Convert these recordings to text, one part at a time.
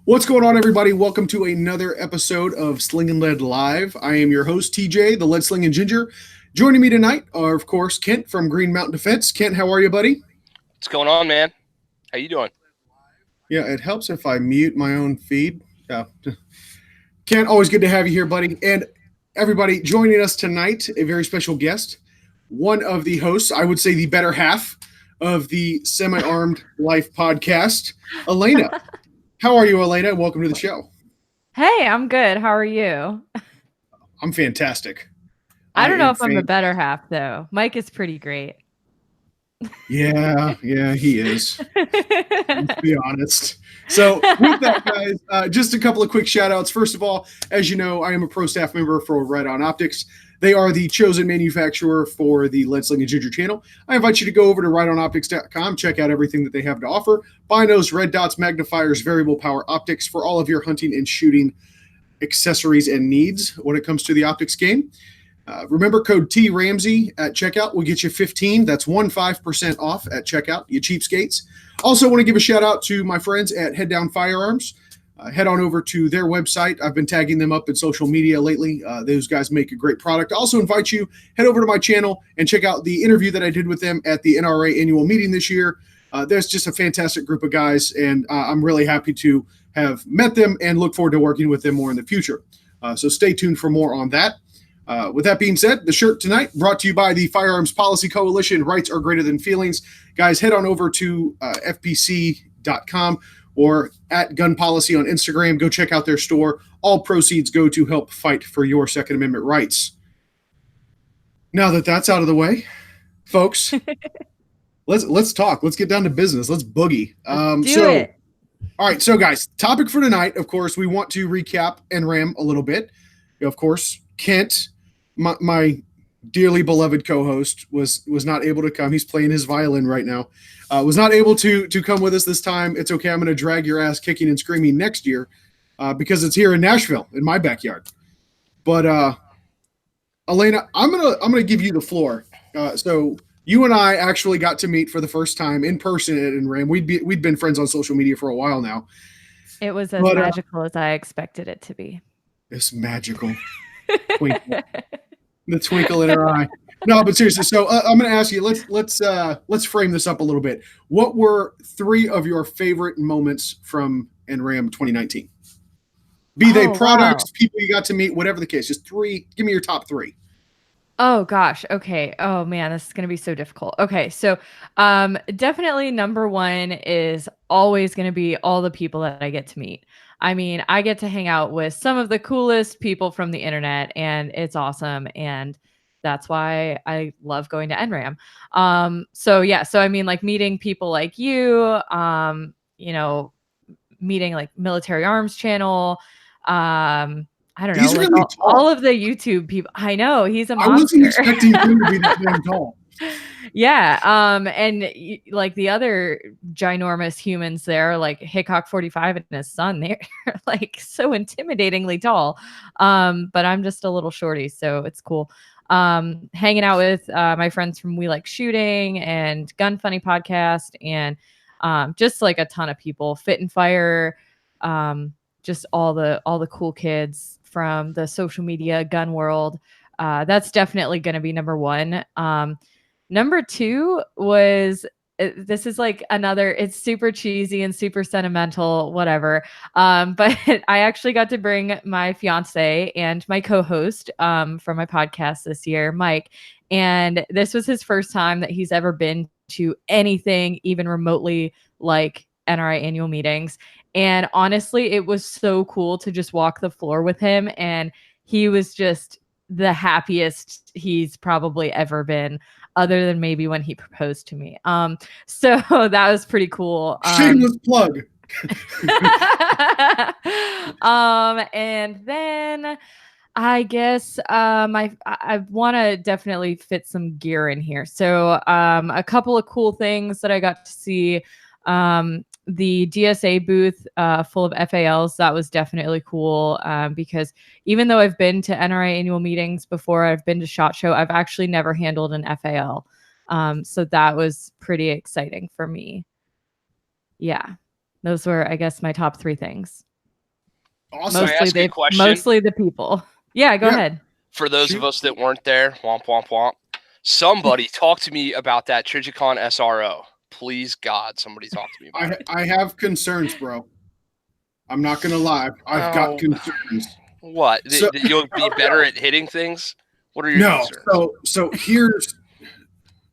What's going on, everybody? Welcome to another episode of Sling'n Lead Live. I am your host, TJ, the Lead Slinging Ginger. Joining me tonight are, of course, Kent from Green Mountain Defense. Kent, how are you, buddy? What's going on, man? How you doing? Yeah, it helps if I mute my own feed. Yeah. Kent, always good to have you here, buddy. And everybody joining us tonight, a very special guest, one of the hosts, I would say the better half of the Semi-Armed Life podcast, Elena. How are you, Elena? Welcome to the show. Hey, I'm good. How are you? I'm fantastic. I don't know if I'm the better half, though. Mike is pretty great. Yeah, he is. Let's be honest. So with that, guys, just a couple of quick shout outs. First of all, as you know, I am a ProStaff member for Riton Optics. They are the chosen manufacturer for the Lead Sling'n Ginger channel. I invite you to go over to ritonoptics.com, check out everything that they have to offer. Binos, red dots, magnifiers, variable power optics for all of your hunting and shooting accessories and needs when it comes to the optics game. Remember, code T Ramsey at checkout will get you 15. That's 15% off at checkout, you cheapskates. Also want to give a shout out to my friends at Head Down Firearms. Head on over to their website. I've been tagging them up in social media lately. Those guys make a great product. I also invite you, head over to my channel and check out the interview that I did with them at the NRA annual meeting this year. There's just a fantastic group of guys, and I'm really happy to have met them and look forward to working with them more in the future. So stay tuned for more on that. With that being said, the shirt tonight brought to you by the Firearms Policy Coalition. Rights are greater than feelings. Guys, head on over to fpc.com or at Gun Policy on Instagram. Go check out their store. All proceeds go to help fight for your Second Amendment rights. Now that that's out of the way, folks, let's talk. Let's get down to business. Let's boogie. Do it. All right, so guys, topic for tonight, of course, we want to recap NRAAM a little bit. Of course, Kent, my dearly beloved co-host, was not able to come. He's playing his violin right now. Was not able to come with us this time. It's okay. I'm going to drag your ass kicking and screaming next year because it's here in Nashville, in my backyard. But Elena, I'm gonna give you the floor. So you and I actually got to meet for the first time in person at NRAAM. We'd been friends on social media for a while now. It was as magical as I expected it to be. It's magical. Twinkle. The twinkle in her eye. No, but seriously, so I'm going to ask you. Let's frame this up a little bit. What were 3 of your favorite moments from NRAAM 2019? Be they products, people you got to meet, whatever the case. Just 3. Give me your top 3. Oh gosh. Okay. Oh man, this is going to be so difficult. Okay. So, definitely number 1 is always going to be all the people that I get to meet. I mean, I get to hang out with some of the coolest people from the internet, and it's awesome. And that's why I love going to NRAAM. So I mean, like meeting people like you, meeting like Military Arms Channel, I don't know, like really all of the YouTube people. I know he's a monster. I wasn't expecting him to be that damn tall. Yeah. And like the other ginormous humans there, like Hickok 45 and his son, they're like so intimidatingly tall. But I'm just a little shorty, so it's cool. Hanging out with my friends from We Like Shooting and Gun Funny podcast, and just like a ton of people, Fit and Fire, just all the cool kids from the social media gun world. That's definitely going to be number 1. Number 2 was, this is like another, it's super cheesy and super sentimental, whatever. But I actually got to bring my fiance and my co-host from my podcast this year, Mike. And this was his first time that he's ever been to anything even remotely like NRA annual meetings. And honestly, it was so cool to just walk the floor with him. And he was just the happiest he's probably ever been, other than maybe when he proposed to me. So that was pretty cool. Shameless plug. And then I guess I want to definitely fit some gear in here. So a couple of cool things that I got to see. The DSA booth full of FALs, that was definitely cool because even though I've been to NRA annual meetings before, I've been to SHOT Show, I've actually never handled an FAL. So that was pretty exciting for me. Yeah, those were, I guess, my top 3 things. Awesome. Can I ask you a question? Mostly the people. Yeah, go ahead. For those of us that weren't there, womp womp womp. Somebody talk to me about that Trigicon SRO. Please, God, somebody talk to me about it. I have concerns, bro. I'm not gonna lie. I've got concerns. What? So, That you'll be better at hitting things? What are your concerns? So here's,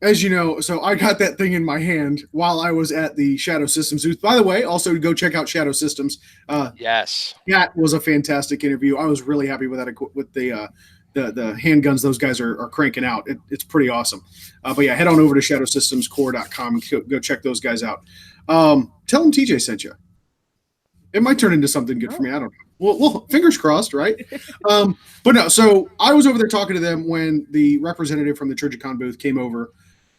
as you know, so I got that thing in my hand while I was at the Shadow Systems booth. By the way, also go check out Shadow Systems. Yes, that was a fantastic interview. I was really happy with that, with the handguns those guys are cranking out. It's pretty awesome. But yeah, head on over to shadowsystemscore.com and go check those guys out. Tell them TJ sent you. It might turn into something good for me. I don't know. Well, fingers crossed, right? But no, so I was over there talking to them when the representative from the Trigicon booth came over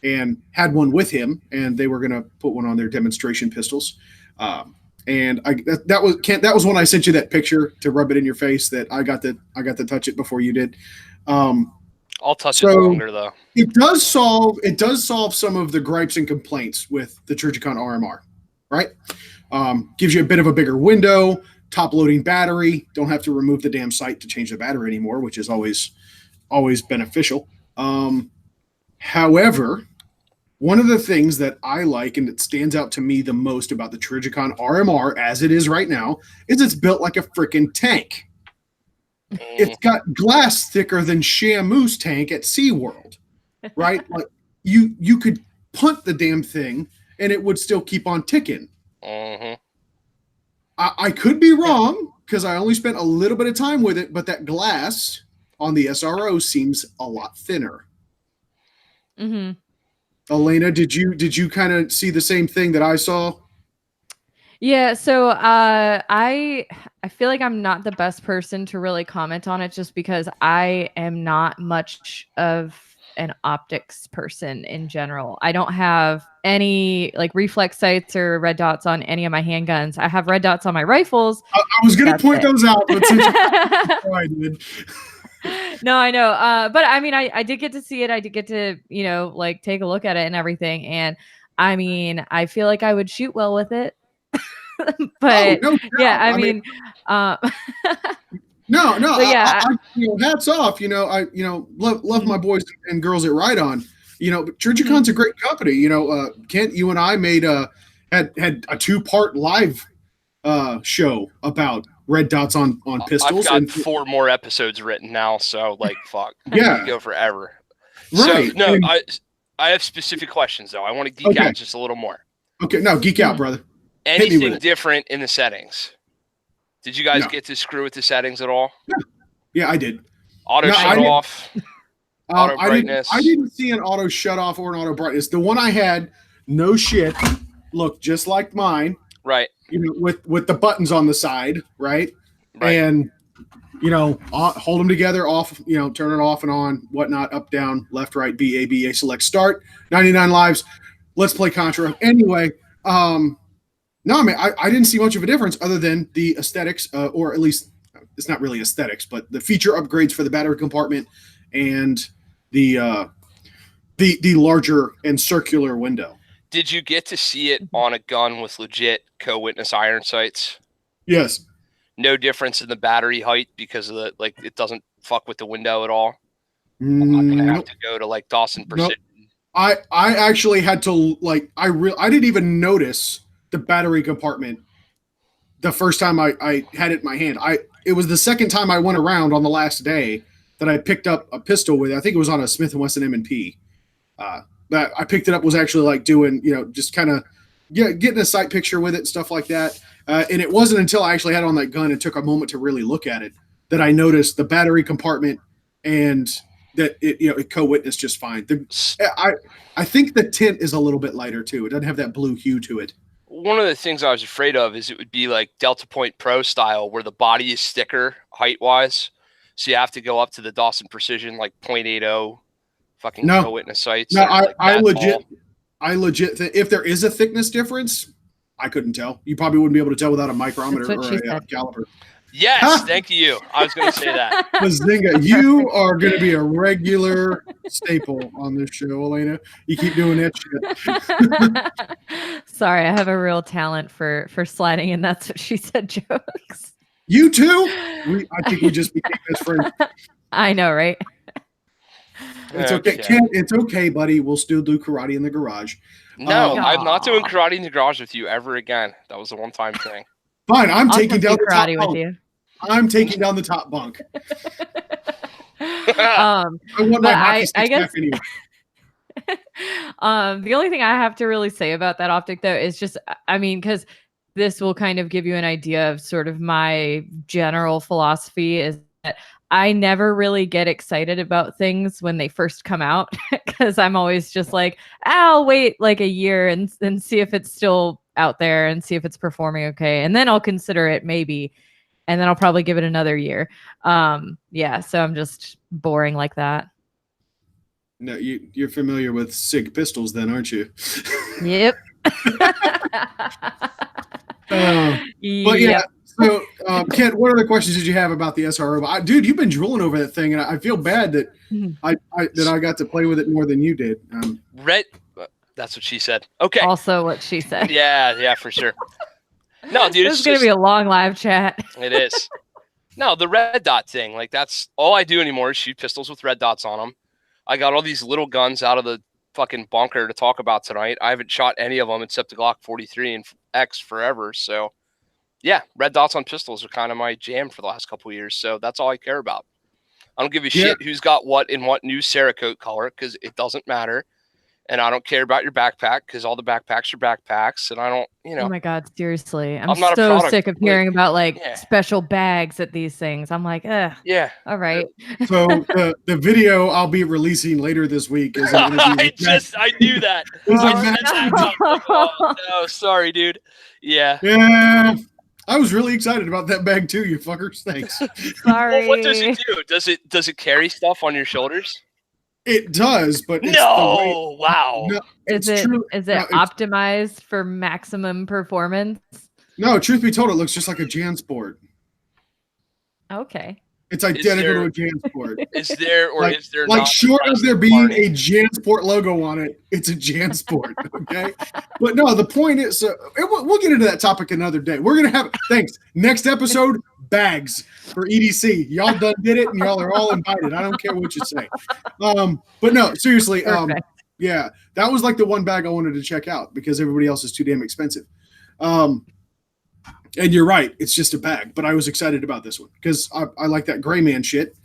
and had one with him, and they were going to put one on their demonstration pistols. And that was when I sent you that picture to rub it in your face that I got to touch it before you did. I'll touch it longer though. It does solve some of the gripes and complaints with the Trigicon RMR, right? Gives you a bit of a bigger window, top loading battery. Don't have to remove the damn sight to change the battery anymore, which is always beneficial. However, one of the things that I like and that stands out to me the most about the Trigicon RMR as it is right now is it's built like a freaking tank. It's got glass thicker than Shamu's tank at SeaWorld, right? Like you could punt the damn thing and it would still keep on ticking. I could be wrong because I only spent a little bit of time with it, but that glass on the SRO seems a lot thinner. Mm-hmm. Elena, did you kind of see the same thing that I saw? Yeah, so I feel like I'm not the best person to really comment on it just because I am not much of an optics person in general. I don't have any like reflex sights or red dots on any of my handguns. I have red dots on my rifles. I was going to point those out, but since I did. No, I know. But I mean, I did get to see it. I did get to, like take a look at it and everything. And I mean, I feel like I would shoot well with it. But yeah, I mean, no, yeah, hats off. Love my boys and girls at Riton. But Trigicon's a great company. Kent, you and I had a 2-part live show about red dots on pistols. I've got 4 more episodes written now, so like fuck. Yeah, go forever. Right. So no, I have specific questions though. I want to geek out just a little more. Okay, no, geek out, brother. Anything different in the settings? Did you guys get to screw with the settings at all? Yeah, I did. Auto shut off. Auto brightness. I didn't see an auto shut off or an auto brightness. The one I had, no shit, looked just like mine. Right. With the buttons on the side, right? And hold them together, off, turn it off and on, whatnot, up, down, left, right, B, A, B, A, select, start, 99 lives. Let's play Contra. Anyway, no, I mean, I didn't see much of a difference other than the aesthetics, or at least it's not really aesthetics, but the feature upgrades for the battery compartment and the larger and circular window. Did you get to see it on a gun with legit co-witness iron sights? Yes. No difference in the battery height because of it doesn't fuck with the window at all. I'm not gonna have to go to like Dawson Precision. I actually had to I didn't even notice the battery compartment the first time I had it in my hand. It was the second time I went around on the last day that I picked up a pistol with. I think it was on a Smith & Wesson M&P. That I picked it up was actually doing, just kind of getting a sight picture with it and stuff like that. And it wasn't until I actually had on that gun and took a moment to really look at it that I noticed the battery compartment and that it co-witnessed just fine. I think the tint is a little bit lighter too. It doesn't have that blue hue to it. One of the things I was afraid of is it would be like Delta Point Pro style where the body is thicker height wise. So you have to go up to the Dawson Precision, like 0.80 fucking co-witness sights. No, I legit think if there is a thickness difference, I couldn't tell. You probably wouldn't be able to tell without a micrometer or a caliper. Yes, thank you. I was going to say that. Bazinga, you are going to be a regular staple on this show, Elena. You keep doing that shit. Sorry, I have a real talent for sliding, and that's what she said jokes. You too? I think we just became best friends. I know, right? It's okay. Kent, it's okay, buddy. We'll still do karate in the garage. No, I'm not doing karate in the garage with you ever again. That was a one-time thing. Fine, I'm taking down the top karate bunk. with you. I'm taking down the top bunk. I want my hockey sticks back anyway. The only thing I have to really say about that optic, though, is just, I mean, because this will kind of give you an idea of sort of my general philosophy is that I never really get excited about things when they first come out because I'm always just like, I'll wait like a year and see if it's still out there and see if it's performing okay. And then I'll consider it maybe. And then I'll probably give it another year. Yeah, so I'm just boring like that. No, you're familiar with SIG pistols then, aren't you? Yep. But yeah, so Kent, what other questions did you have about the SRO? Dude, you've been drooling over that thing, and I feel bad that I got to play with it more than you did. That's what she said. Okay. Also what she said. Yeah, for sure. No, dude, it's going to be a long live chat. It is. No, the red dot thing, like that's all I do anymore is shoot pistols with red dots on them. I got all these little guns out of the fucking bunker to talk about tonight. I haven't shot any of them except the Glock 43 and X forever. So, yeah, red dots on pistols are kind of my jam for the last couple of years. So that's all I care about. I don't give a shit who's got what in what new Cerakote color because it doesn't matter. And I don't care about your backpack because all the backpacks are backpacks. And I don't, Oh my God, seriously. I'm not so sick of hearing about special bags at these things. I'm like, yeah. All right. So the video I'll be releasing later this week is an interview. I knew that. No, sorry, dude. Yeah. Yeah. I was really excited about that bag too, you fuckers. Thanks. Sorry. Well, what does it do? Does it carry stuff on your shoulders? It does, but it's wow. No, is it optimized for maximum performance? No, truth be told, it looks just like a JanSport. Okay. It's identical to a JanSport. Is there like short of there being a JanSport logo on it, it's a JanSport. Okay, but no, the point is, we'll get into that topic another day. We're gonna have next episode bags for EDC. Y'all done did it, and y'all are all invited. I don't care what you say. But no, seriously, yeah, that was like the one bag I wanted to check out because everybody else is too damn expensive. And you're right, it's just a bag. But I was excited about this one because I like that gray man shit.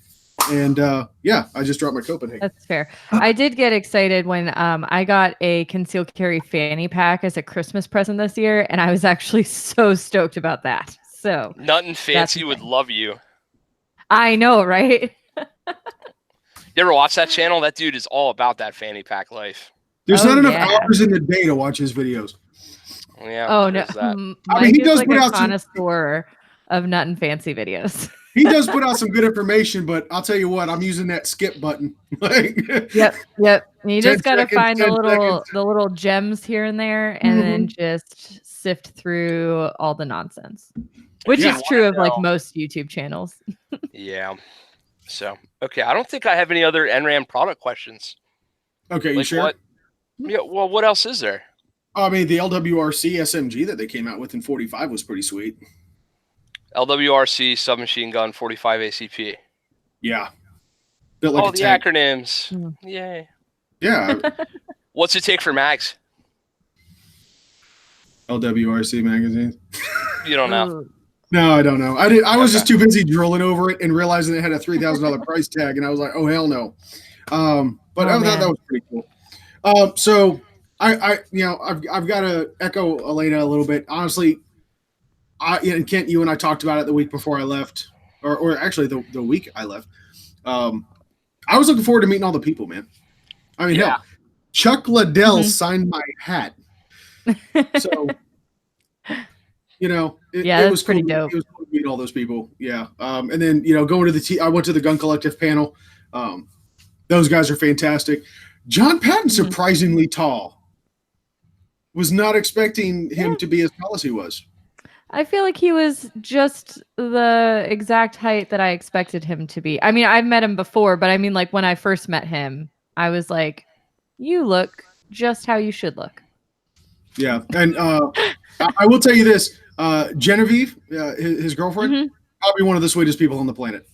And yeah, I just dropped my Copenhagen. That's fair. I did get excited when I got a concealed carry fanny pack as a Christmas present this year, and I was actually so stoked about that. So Nothing Fancy would love you. I know, right? You ever watch that channel? That dude is all about that fanny pack life. There's not enough hours in the day to watch his videos. Yeah. Oh no. I mean, he does put out connoisseur of Nut and Fancy videos. He does put out some good information, but I'll tell you what, I'm using that skip button. Yep. And you just got to find the little gems here and there, and then just sift through all the nonsense, which is true of like most YouTube channels. Yeah. So okay, I don't think I have any other NRAAM product questions. Okay, you sure? Well, what else is there? I mean, the LWRC SMG that they came out with in 45 was pretty sweet. LWRC submachine gun 45 ACP. Yeah. Built like all the tank. Acronyms. Yay. Yeah. What's it take for mags? LWRC magazines. You don't know. No, I don't know. I was just too busy drooling over it and realizing it had a $3,000 price tag, and I was like, oh hell no. But I thought that was pretty cool. So I've got to echo Elena a little bit. Honestly, and Kent, you and I talked about it the week before I left, or actually the week I left. I was looking forward to meeting all the people, man. I mean, hell, Chuck Liddell signed my hat. So, it was pretty cool. dope. It was cool to meet all those people. Yeah. And then, going to I went to the Gun Collective panel. Those guys are fantastic. John Patton's surprisingly tall. Was not expecting him to be as tall as he was. I feel like he was just the exact height that I expected him to be. I mean, I've met him before, but I mean, like when I first met him, I was like, you look just how you should look. Yeah. And I will tell you this, Genevieve, his girlfriend, probably one of the sweetest people on the planet.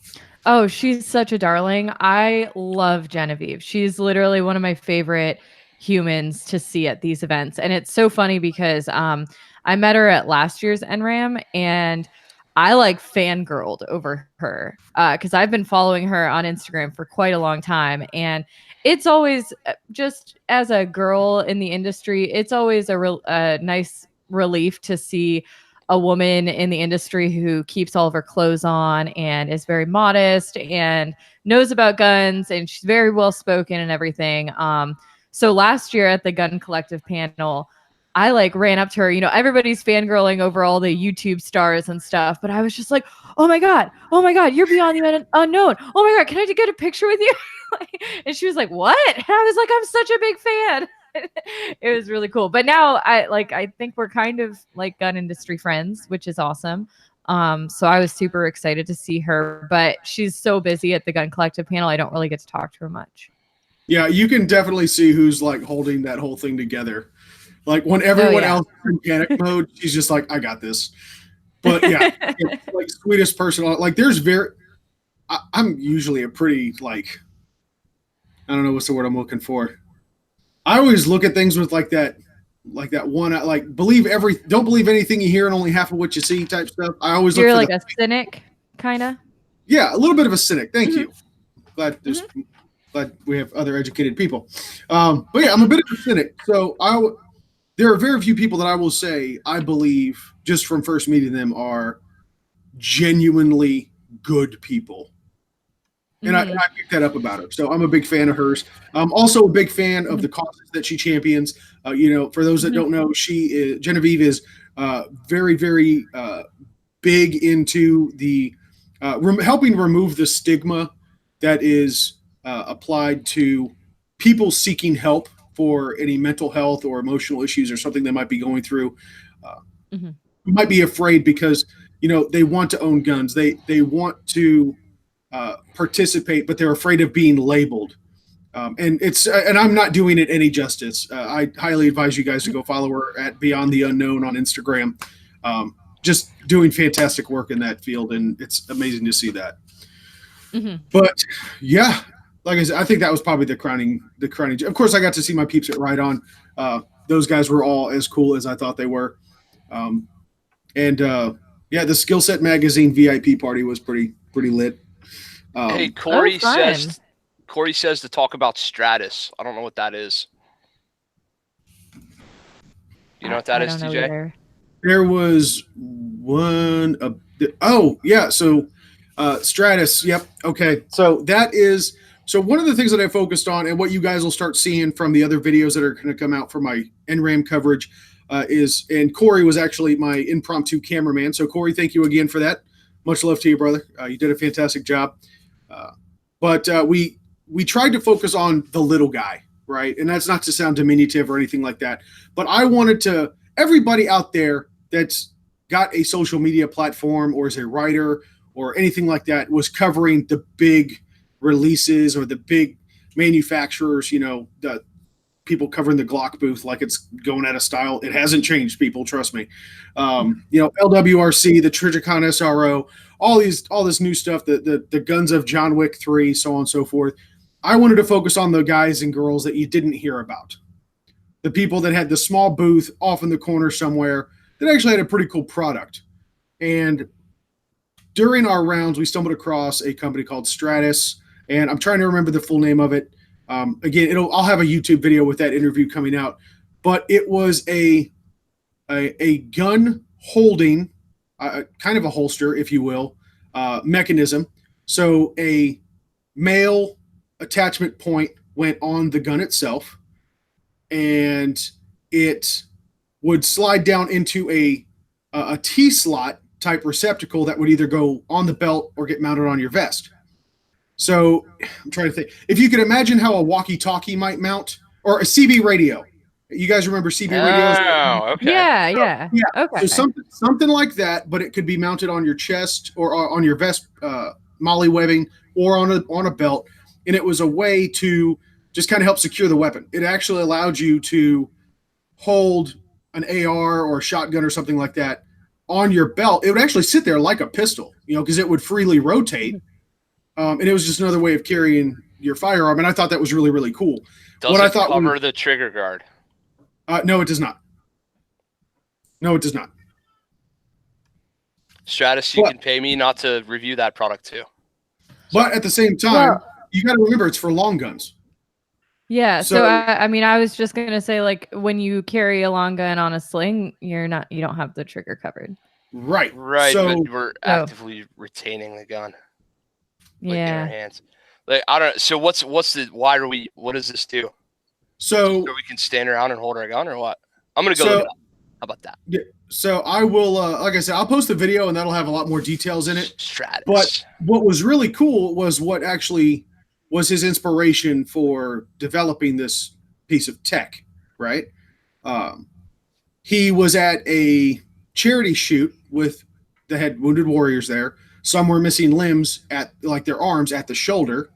Oh, she's such a darling. I love Genevieve. She's literally one of my favorite humans to see at these events. And it's so funny because I met her at last year's NRAAM and I like fangirled over her because I've been following her on Instagram for quite a long time. And it's always just as a girl in the industry, it's always a nice relief to see a woman in the industry who keeps all of her clothes on and is very modest and knows about guns, and she's very well spoken and everything. So last year at the Gun Collective panel, I like ran up to her. You know, everybody's fangirling over all the YouTube stars and stuff, but I was just like, oh my God, you're beyond the unknown. Oh my God, can I get a picture with you? And she was like, what? And I was like, I'm such a big fan. It was really cool. But now I think we're kind of like gun industry friends, which is awesome. So I was super excited to see her, but she's so busy at the Gun Collective panel, I don't really get to talk to her much. Yeah, you can definitely see who's like holding that whole thing together. Like when everyone else is in panic mode, she's just like, I got this. But yeah, like sweetest person. Like there's I'm usually a pretty like, I don't know what's the word I'm looking for. I always look at things with like that one, like don't believe anything you hear and only half of what you see type stuff. I always You're like a cynic, kind of. Yeah, a little bit of a cynic. Thank you. Glad we have other educated people. But yeah, I'm a bit of a cynic. So there are very few people that I will say I believe just from first meeting them are genuinely good people. And I picked that up about her. So I'm a big fan of hers. I'm also a big fan of the causes that she champions. For those that don't know, Genevieve is very, very big into the helping remove the stigma that is applied to people seeking help for any mental health or emotional issues or something they might be going through. You might be afraid because, they want to own guns. They want to participate, but they're afraid of being labeled. And I'm not doing it any justice. I highly advise you guys to go follow her at Beyond the Unknown on Instagram. Just doing fantastic work in that field, and it's amazing to see that. But yeah, like I said, I think that was probably the crowning. Of course, I got to see my peeps at Riton. Those guys were all as cool as I thought they were. Yeah, the Skill Set Magazine VIP party was pretty lit. Hey, Corey says to talk about Stratus. I don't know what that is. You know what that is, TJ? There was one. So Stratus. Yep. Okay. So that is. So one of the things that I focused on, and what you guys will start seeing from the other videos that are going to come out for my NRAAM coverage, and Corey was actually my impromptu cameraman. So Corey, thank you again for that. Much love to you, brother. You did a fantastic job. But we tried to focus on the little guy, right? And that's not to sound diminutive or anything like that. But I wanted everybody out there that's got a social media platform or is a writer or anything like that was covering the big releases or the big manufacturers, the people covering the Glock booth like it's going out of style. It hasn't changed, people, trust me. LWRC, the Trijicon SRO, all this new stuff, the guns of John Wick 3, so on and so forth. I wanted to focus on the guys and girls that you didn't hear about. The people that had the small booth off in the corner somewhere that actually had a pretty cool product. And during our rounds, we stumbled across a company called Stratus, and I'm trying to remember the full name of it. Again, I'll have a YouTube video with that interview coming out, but it was a gun holding, kind of a holster, if you will, mechanism. So a male attachment point went on the gun itself, and it would slide down into a T-slot type receptacle that would either go on the belt or get mounted on your vest. So I'm trying to think. If you could imagine how a walkie-talkie might mount, or a CB radio. You guys remember CB radios? Oh, okay. Yeah. Okay. So something like that, but it could be mounted on your chest or on your vest, molly webbing, or on a belt. And it was a way to just kind of help secure the weapon. It actually allowed you to hold an AR or a shotgun or something like that on your belt, it would actually sit there like a pistol, because it would freely rotate. And it was just another way of carrying your firearm. And I thought that was really, really cool. Does it cover the trigger guard? No, it does not. No, it does not. Stratus, you can pay me not to review that product too. But at the same time, you got to remember it's for long guns. Yeah. So I mean, I was just gonna say, like, when you carry a long gun on a sling, you don't have the trigger covered. Right. So, but we're actively retaining the gun. In our hands. Like, I don't. So what does this do? So we can stand around and hold our gun, or what? I'm gonna go look it up. How about that? Yeah. So I will, like I said, I'll post a video and that'll have a lot more details in it. Stratus. But what was really cool was what actually was his inspiration for developing this piece of tech, right? He was at a charity shoot with the head wounded warriors there. Some were missing limbs at like their arms at the shoulder.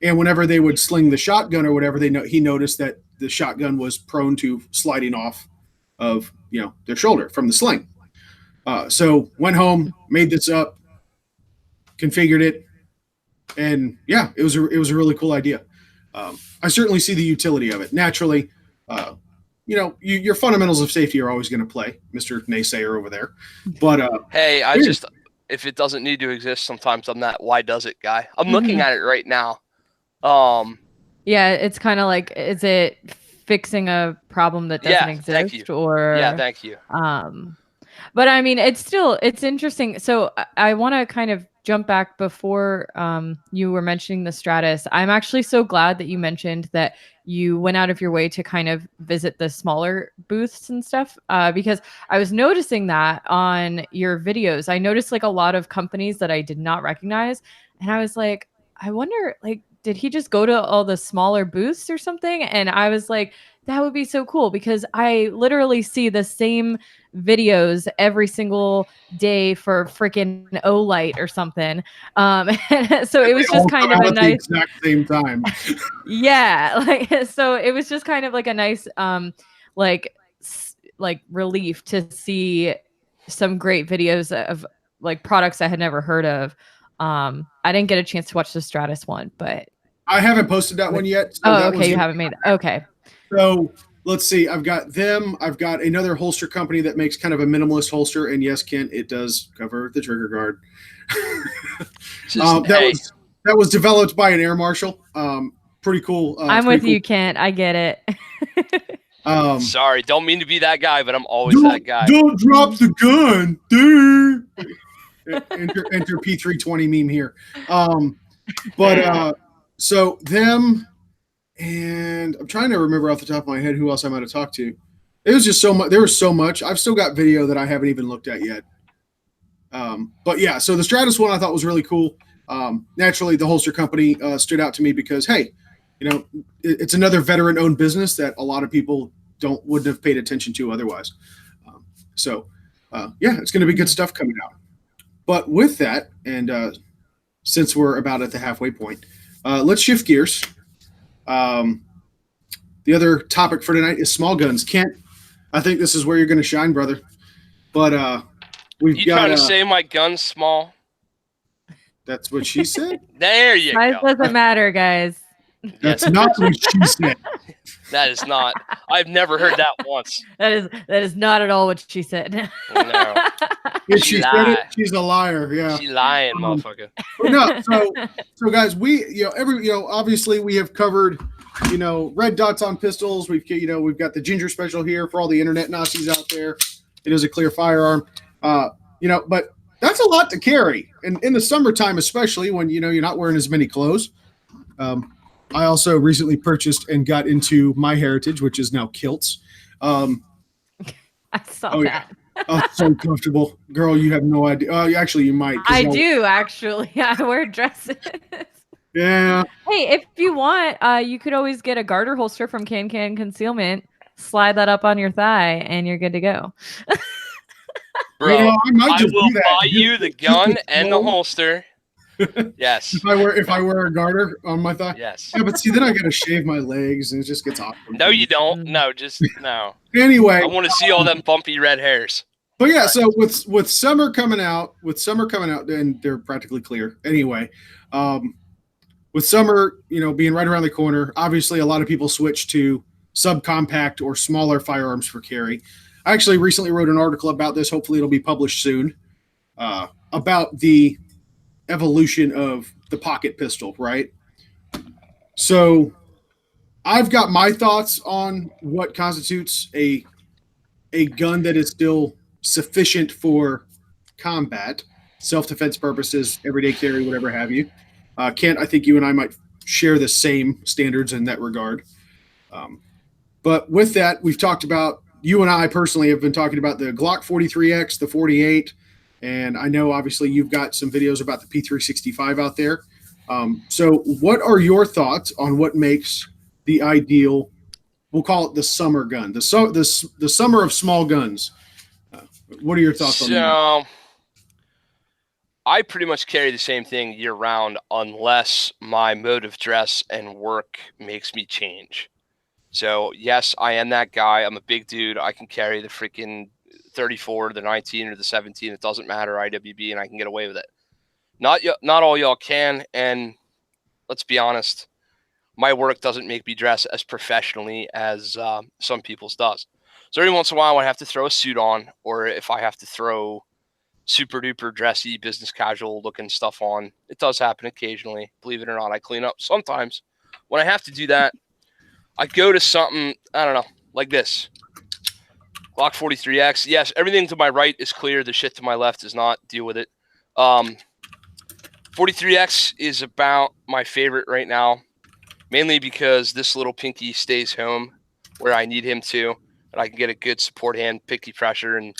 And whenever they would sling the shotgun or whatever, he noticed that the shotgun was prone to sliding off of their shoulder from the sling. So went home, made this up, configured it, and it was a really cool idea. I certainly see the utility of it. Naturally, your fundamentals of safety are always going to play, Mr. Naysayer over there. But hey, if it doesn't need to exist, sometimes I'm that why does it guy. I'm looking at it right now. Yeah, it's kind of like, is it fixing a problem that doesn't exist? Thank you. Thank you. But I mean, it's interesting. So I want to kind of jump back before you were mentioning the Stratus. I'm actually so glad that you mentioned that you went out of your way to kind of visit the smaller booths and stuff, because I was noticing that on your videos. I noticed like a lot of companies that I did not recognize, and I was like, I wonder, like, did he just go to all the smaller booths or something? And I was like, that would be so cool, because I literally see the same videos every single day for freaking Olight or something. So it was just kind of a nice exact same time. So it was just kind of like a nice like relief to see some great videos of like products I had never heard of. I didn't get a chance to watch the Stratus one, but I haven't posted that one yet. So okay, you haven't made it. Okay. So let's see. I've got them. I've got another holster company that makes kind of a minimalist holster, and yes, Kent, it does cover the trigger guard. That was developed by an air marshal. Pretty cool. I'm with you, Kent. I get it. Sorry, don't mean to be that guy, but I'm always that guy. Don't drop the gun, dude. Enter P320 meme here. So them, and I'm trying to remember off the top of my head who else I might have talked to. It was just so much. There was so much. I've still got video that I haven't even looked at yet. But yeah, so the Stratus one I thought was really cool. Naturally, the holster company stood out to me because, hey, it's another veteran-owned business that a lot of people wouldn't have paid attention to otherwise. It's going to be good stuff coming out. But with that, and since we're about at the halfway point, let's shift gears. The other topic for tonight is small guns. Kent, I think this is where you're going to shine, brother. But you trying to say my gun's small? That's what she said. There you go. Size doesn't matter, guys. That's not what she said. That is not. I've never heard that once. That is not at all what she said. No. If she said it, she's a liar. Yeah. She's lying, motherfucker. No, so guys, we obviously we have covered red dots on pistols. We've got the ginger special here for all the internet Nazis out there. It is a clear firearm. But that's a lot to carry, and in the summertime, especially when you're not wearing as many clothes. I also recently purchased and got into my heritage, which is now kilts. I saw that. Yeah. Oh, so comfortable, girl. You have no idea. Actually, you might. I do actually. I wear dresses. Yeah. Hey, if you want, you could always get a garter holster from Can Concealment. Slide that up on your thigh, and you're good to go. Bro, I will buy you the gun and the holster. Yes. If I wear a garter on my thigh. Yes. Yeah, but see, then I gotta shave my legs, and it just gets awkward. No, you don't. No, just no. Anyway, I want to see all them bumpy red hairs. But yeah, so with summer coming out, and they're practically clear anyway. With summer, being right around the corner, obviously a lot of people switch to subcompact or smaller firearms for carry. I actually recently wrote an article about this. Hopefully, it'll be published soon. About the evolution of the pocket pistol, right? So, I've got my thoughts on what constitutes a gun that is still sufficient for combat, self-defense purposes, everyday carry, whatever have you. Kent, I think you and I might share the same standards in that regard. But with that, we've talked about, you and I personally have been talking about the Glock 43X, the 48, and I know obviously you've got some videos about the P365 out there. So what are your thoughts on what makes the ideal, we'll call it the summer gun, the summer of small guns? What are your thoughts on that? I pretty much carry the same thing year round unless my mode of dress and work makes me change. So yes, I am that guy. I'm a big dude. I can carry the freaking 34, the 19, or the 17. It doesn't matter, IWB, and I can get away with it. Not all y'all can, and let's be honest, my work doesn't make me dress as professionally as some people's does. So every once in a while, I have to throw a suit on, or if I have to throw super duper dressy, business casual looking stuff on, it does happen occasionally. Believe it or not, I clean up sometimes. When I have to do that, I go to something, I don't know, like this. Glock 43X. Yes, everything to my right is clear. The shit to my left does not. Deal with it. 43X is about my favorite right now, mainly because this little pinky stays home where I need him to, and I can get a good support hand, pinky pressure, and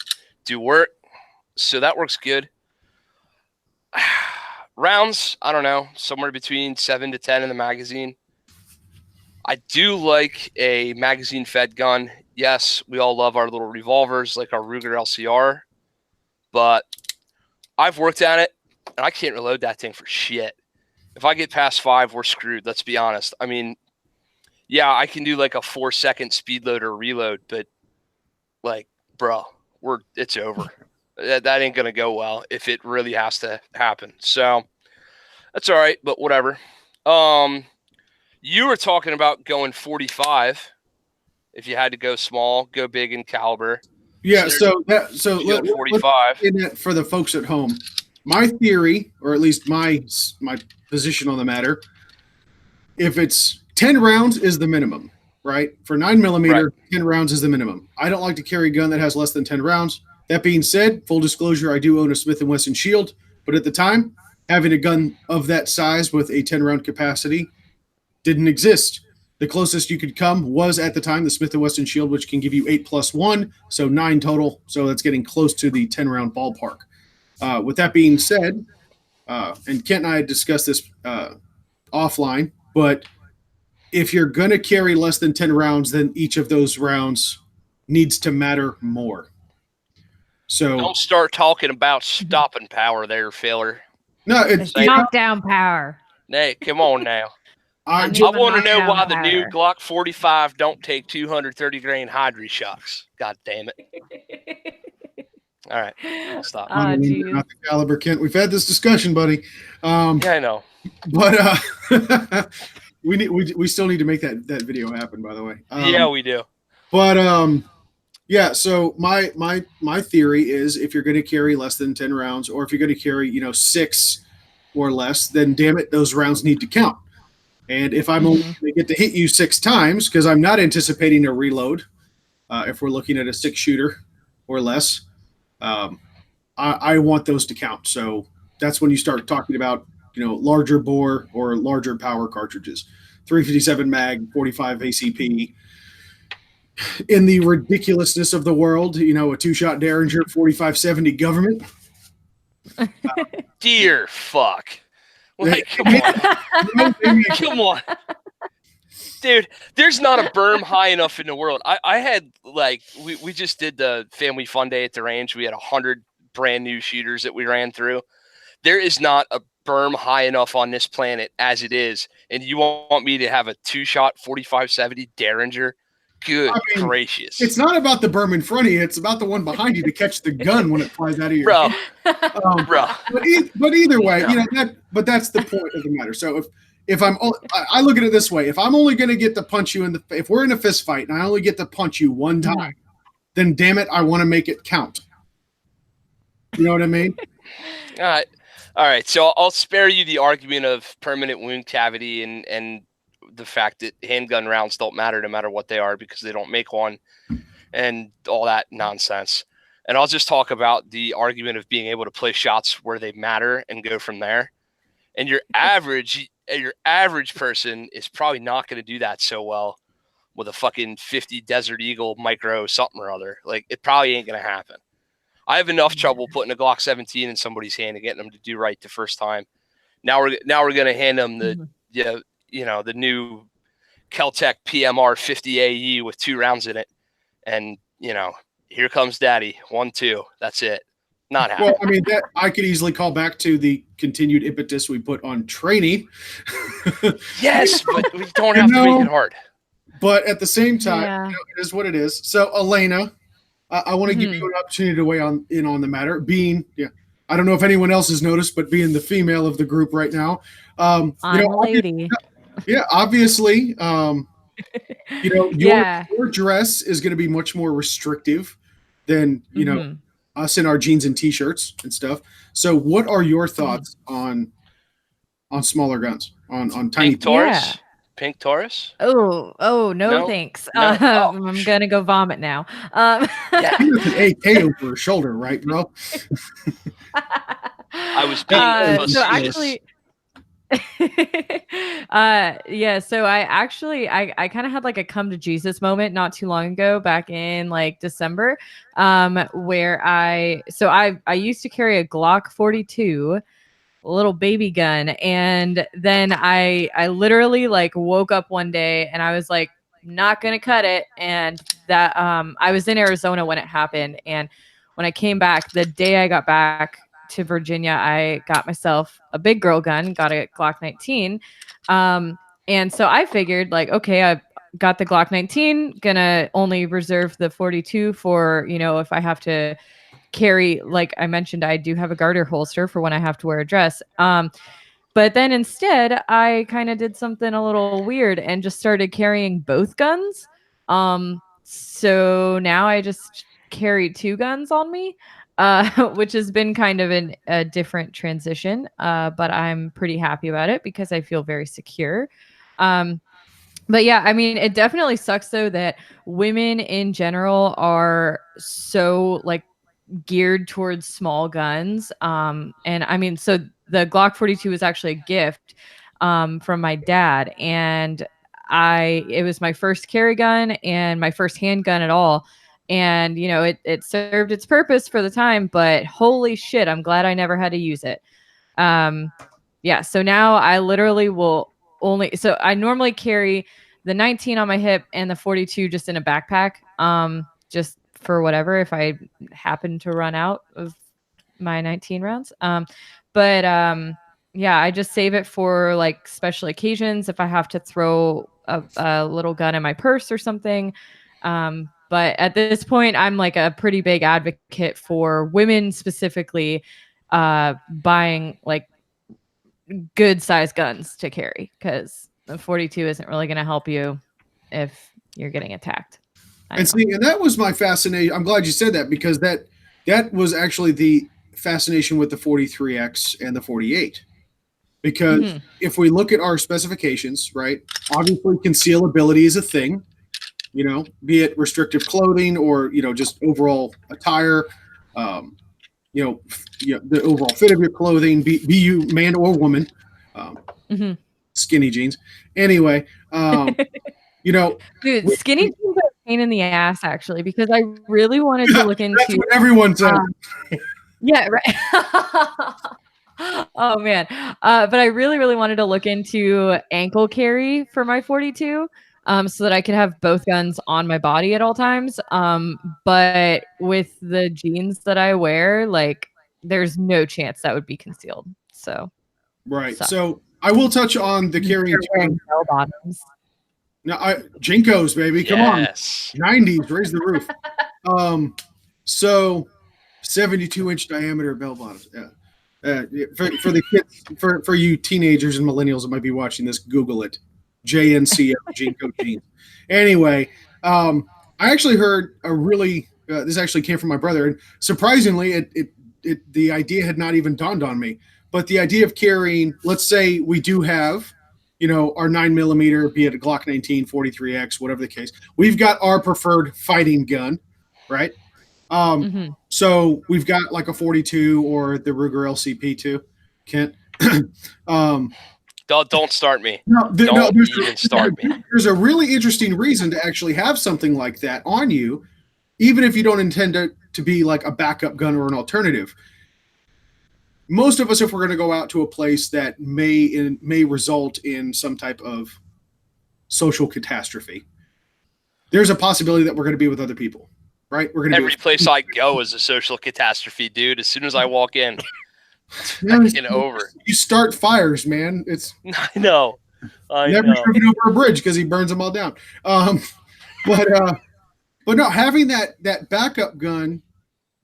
do work. So that works good. Rounds, I don't know, somewhere between 7 to 10 in the magazine. I do like a magazine-fed gun. Yes, we all love our little revolvers like our Ruger LCR, but I've worked at it, and I can't reload that thing for shit. If I get past 5, we're screwed, let's be honest. I mean, yeah, I can do like a 4-second speed load or reload, but like, bro, it's over. That ain't going to go well if it really has to happen. So that's all right, but whatever. You were talking about going 45. If you had to go small, go big in caliber. Yeah, so let 45 for the folks at home. My theory, or at least my position on the matter, if it's 10 rounds is the minimum, right? For 9mm, right. 10 rounds is the minimum. I don't like to carry a gun that has less than 10 rounds. That being said, full disclosure, I do own a Smith & Wesson Shield, but at the time, having a gun of that size with a 10-round capacity didn't exist. The closest you could come was, at the time, the Smith & Wesson Shield, which can give you 8 + 1, so 9 total. So that's getting close to the 10-round ballpark. With that being said, and Kent and I had discussed this offline, but if you're going to carry less than 10 rounds, then each of those rounds needs to matter more. So don't start talking about stopping power there, filler. No, it's knockdown power. Hey, come on now. I want to know why the new Glock 45 don't take 230 grain Hydri shocks. God damn it. All right, I'll stop. Not the caliber, Kent. We've had this discussion, buddy. Yeah, I know. But we still need to make that video happen, by the way. Yeah, we do. But yeah, so my theory is, if you're going to carry less than 10 rounds, or if you're going to carry 6 or less, then damn it, those rounds need to count. And if I'm only going to get to hit you 6 times, because I'm not anticipating a reload, if we're looking at a 6-shooter or less, I want those to count. So that's when you start talking about larger bore or larger power cartridges, 357 mag, 45 ACP. In the ridiculousness of the world, a 2-shot Derringer, 4570 government. Dear fuck. Like, come on. Come on. Dude, there's not a berm high enough in the world. I had, we just did the family fun day at the range. We had 100 brand new shooters that we ran through. There is not a berm high enough on this planet as it is. And you want me to have a 2-shot 4570 Derringer Good gracious. It's not about the berm in front of you. It's about the one behind you to catch the gun when it flies out of your Bro. hand. Bro. But either way, but that's the point of the matter. So if I look at it this way, if I'm only going to get to punch you if we're in a fist fight and I only get to punch you one time, then damn it, I want to make it count. You know what I mean? All right. So I'll spare you the argument of permanent wound cavity and the fact that handgun rounds don't matter no matter what they are because they don't make one and all that nonsense. And I'll just talk about the argument of being able to play shots where they matter and go from there. And your average person is probably not going to do that so well with a fucking 50 Desert Eagle micro something or other. Like, it probably ain't going to happen. I have enough trouble putting a Glock 17 in somebody's hand and getting them to do right the first time. Now we're going to hand them the new Keltec PMR 50 AE with 2 rounds in it, and here comes Daddy 1 2. That's it. Not happening. Well, I mean, that I could easily call back to the continued impetus we put on training. Yes, but we don't have to make it hard. But at the same time, it is what it is. So, Elena, I want to give you an opportunity to weigh in on the matter. Being, I don't know if anyone else has noticed, but being the female of the group right now, I'm a lady. Yeah, obviously, your dress is going to be much more restrictive than us in our jeans and t-shirts and stuff. So, what are your thoughts on smaller guns, on tiny Taurus? Pink Taurus? Oh, no, thanks. No. I'm gonna go vomit now. Here's an AK over her shoulder, right, bro? I was being so actually. So I kind of had like a come to Jesus moment not too long ago, back in like December, where I used to carry a Glock 42, a little baby gun, and then I literally like woke up one day and I was like, not gonna cut it, and that I was in Arizona when it happened, and when I came back, the day I got back to Virginia, I got myself a big girl gun, got a Glock 19. And so I figured like, okay, I've got the Glock 19, gonna only reserve the 42 for, if I have to carry, like I mentioned, I do have a garter holster for when I have to wear a dress. But then instead I kind of did something a little weird and just started carrying both guns. So now I just carry 2 guns on me. Which has been kind of a different transition, but I'm pretty happy about it because I feel very secure. But yeah, I mean, it definitely sucks though that women in general are so like geared towards small guns. And I mean, so the Glock 42 was actually a gift from my dad, and it was my first carry gun and my first handgun at all. And, it served its purpose for the time, but holy shit, I'm glad I never had to use it. So now I literally will so I normally carry the 19 on my hip and the 42 just in a backpack, just for whatever, if I happen to run out of my 19 rounds. I just save it for like special occasions if I have to throw a little gun in my purse or something. But at this point, I'm like a pretty big advocate for women specifically buying like good size guns to carry, because the 42 isn't really going to help you if you're getting attacked. And that was my fascination. I'm glad you said that, because that was actually the fascination with the 43X and the 48. Because if we look at our specifications, right, obviously concealability is a thing. Be it restrictive clothing or, just overall attire, the overall fit of your clothing, be you man or woman, skinny jeans. Anyway, dude, skinny jeans are a pain in the ass, actually, because I really wanted to look into. That's what everyone says. Yeah, right. Oh man. But I really, really wanted to look into ankle carry for my 42. So that I could have both guns on my body at all times. But with the jeans that I wear, like, there's no chance that would be concealed. So, right. So I will touch on the carrying. Wearing bell bottoms. No, Jinkos, baby. Come on. 90s, raise the roof. So 72-inch diameter bell bottoms. Yeah. For the kids, for you teenagers and millennials that might be watching this, Google it. JNCO, Jinko jeans. Anyway, I actually heard a really this actually came from my brother, and surprisingly, the idea had not even dawned on me. But the idea of carrying, let's say we do have, our 9mm, be it a Glock 19, 43X, whatever the case, we've got our preferred fighting gun, right? So we've got like a 42 or the Ruger LCP2, Kent. Don't start me. Don't even start me. There's a really interesting reason to actually have something like that on you, even if you don't intend to be like a backup gun or an alternative. Most of us, if we're going to go out to a place that may result in some type of social catastrophe, there's a possibility that we're going to be with other people, right? We're going to every place I go is a social catastrophe, dude. As soon as I walk in, it's over. You start fires, man. I know. Never driven over a bridge because he burns them all down. But no, having that backup gun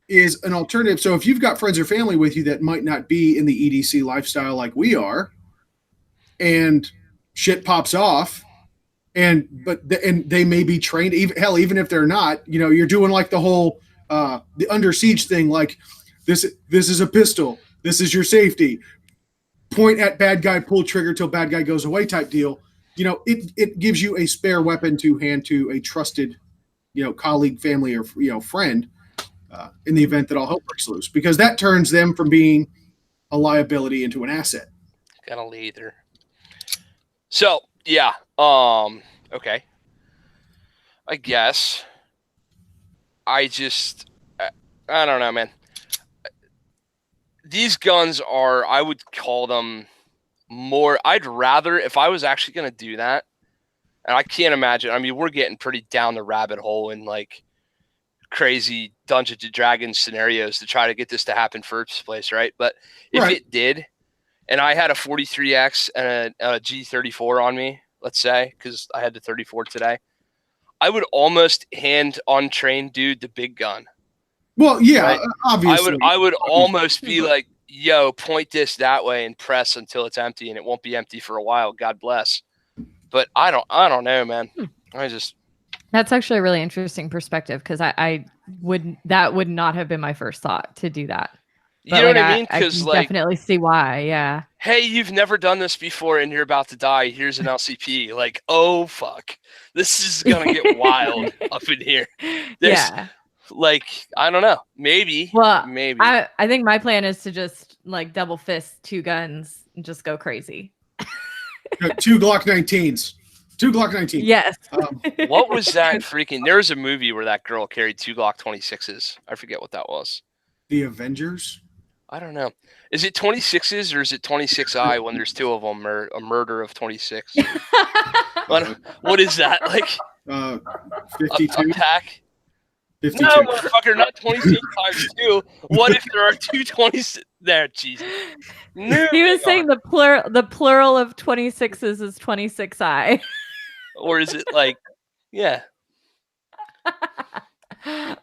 is an alternative. So if you've got friends or family with you that might not be in the EDC lifestyle like we are, and shit pops off, and they may be trained, even if they're not, you're doing like the whole the under siege thing, like this is a pistol, this is your safety, point at bad guy, pull trigger till bad guy goes away type deal. It gives you a spare weapon to hand to a trusted colleague, family, or friend in the event that all hope breaks loose, because that turns them from being a liability into an asset. Gotta lead there. So yeah, okay. I guess I don't know, man. These guns I would call them more. I'd rather, if I was actually gonna do that, and I can't imagine. I mean, we're getting pretty down the rabbit hole in like crazy Dungeons and Dragons scenarios to try to get this to happen first place, right? But if it did, and I had a 43X and a G34 on me, let's say, because I had the 34 today, I would almost hand untrained dude the big gun. Well, yeah, right? Obviously. I would almost be like, yo, point this that way and press until it's empty, and it won't be empty for a while. God bless. But I don't know, man. That's actually a really interesting perspective, because that would not have been my first thought to do that. But you know what I mean? Because I definitely see why. Yeah. Hey, you've never done this before and you're about to die. Here's an LCP. Like, oh fuck, this is gonna get wild up in here. Like, I don't know. Maybe. I think my plan is to just like double fist two guns and just go crazy. Two Glock 19s. Two Glock 19s. Yes. What was that freaking? There was a movie where that girl carried two Glock 26s. I forget what that was. The Avengers? I don't know. Is it 26s or is it 26I when there's two of them, or a murder of 26? What is that? Like 52? A pack? 52. No, motherfucker, not 26 times 2. What if there are two 20s there? Jesus. No, he was saying the plural of 26s is 26I. Or is it like, yeah.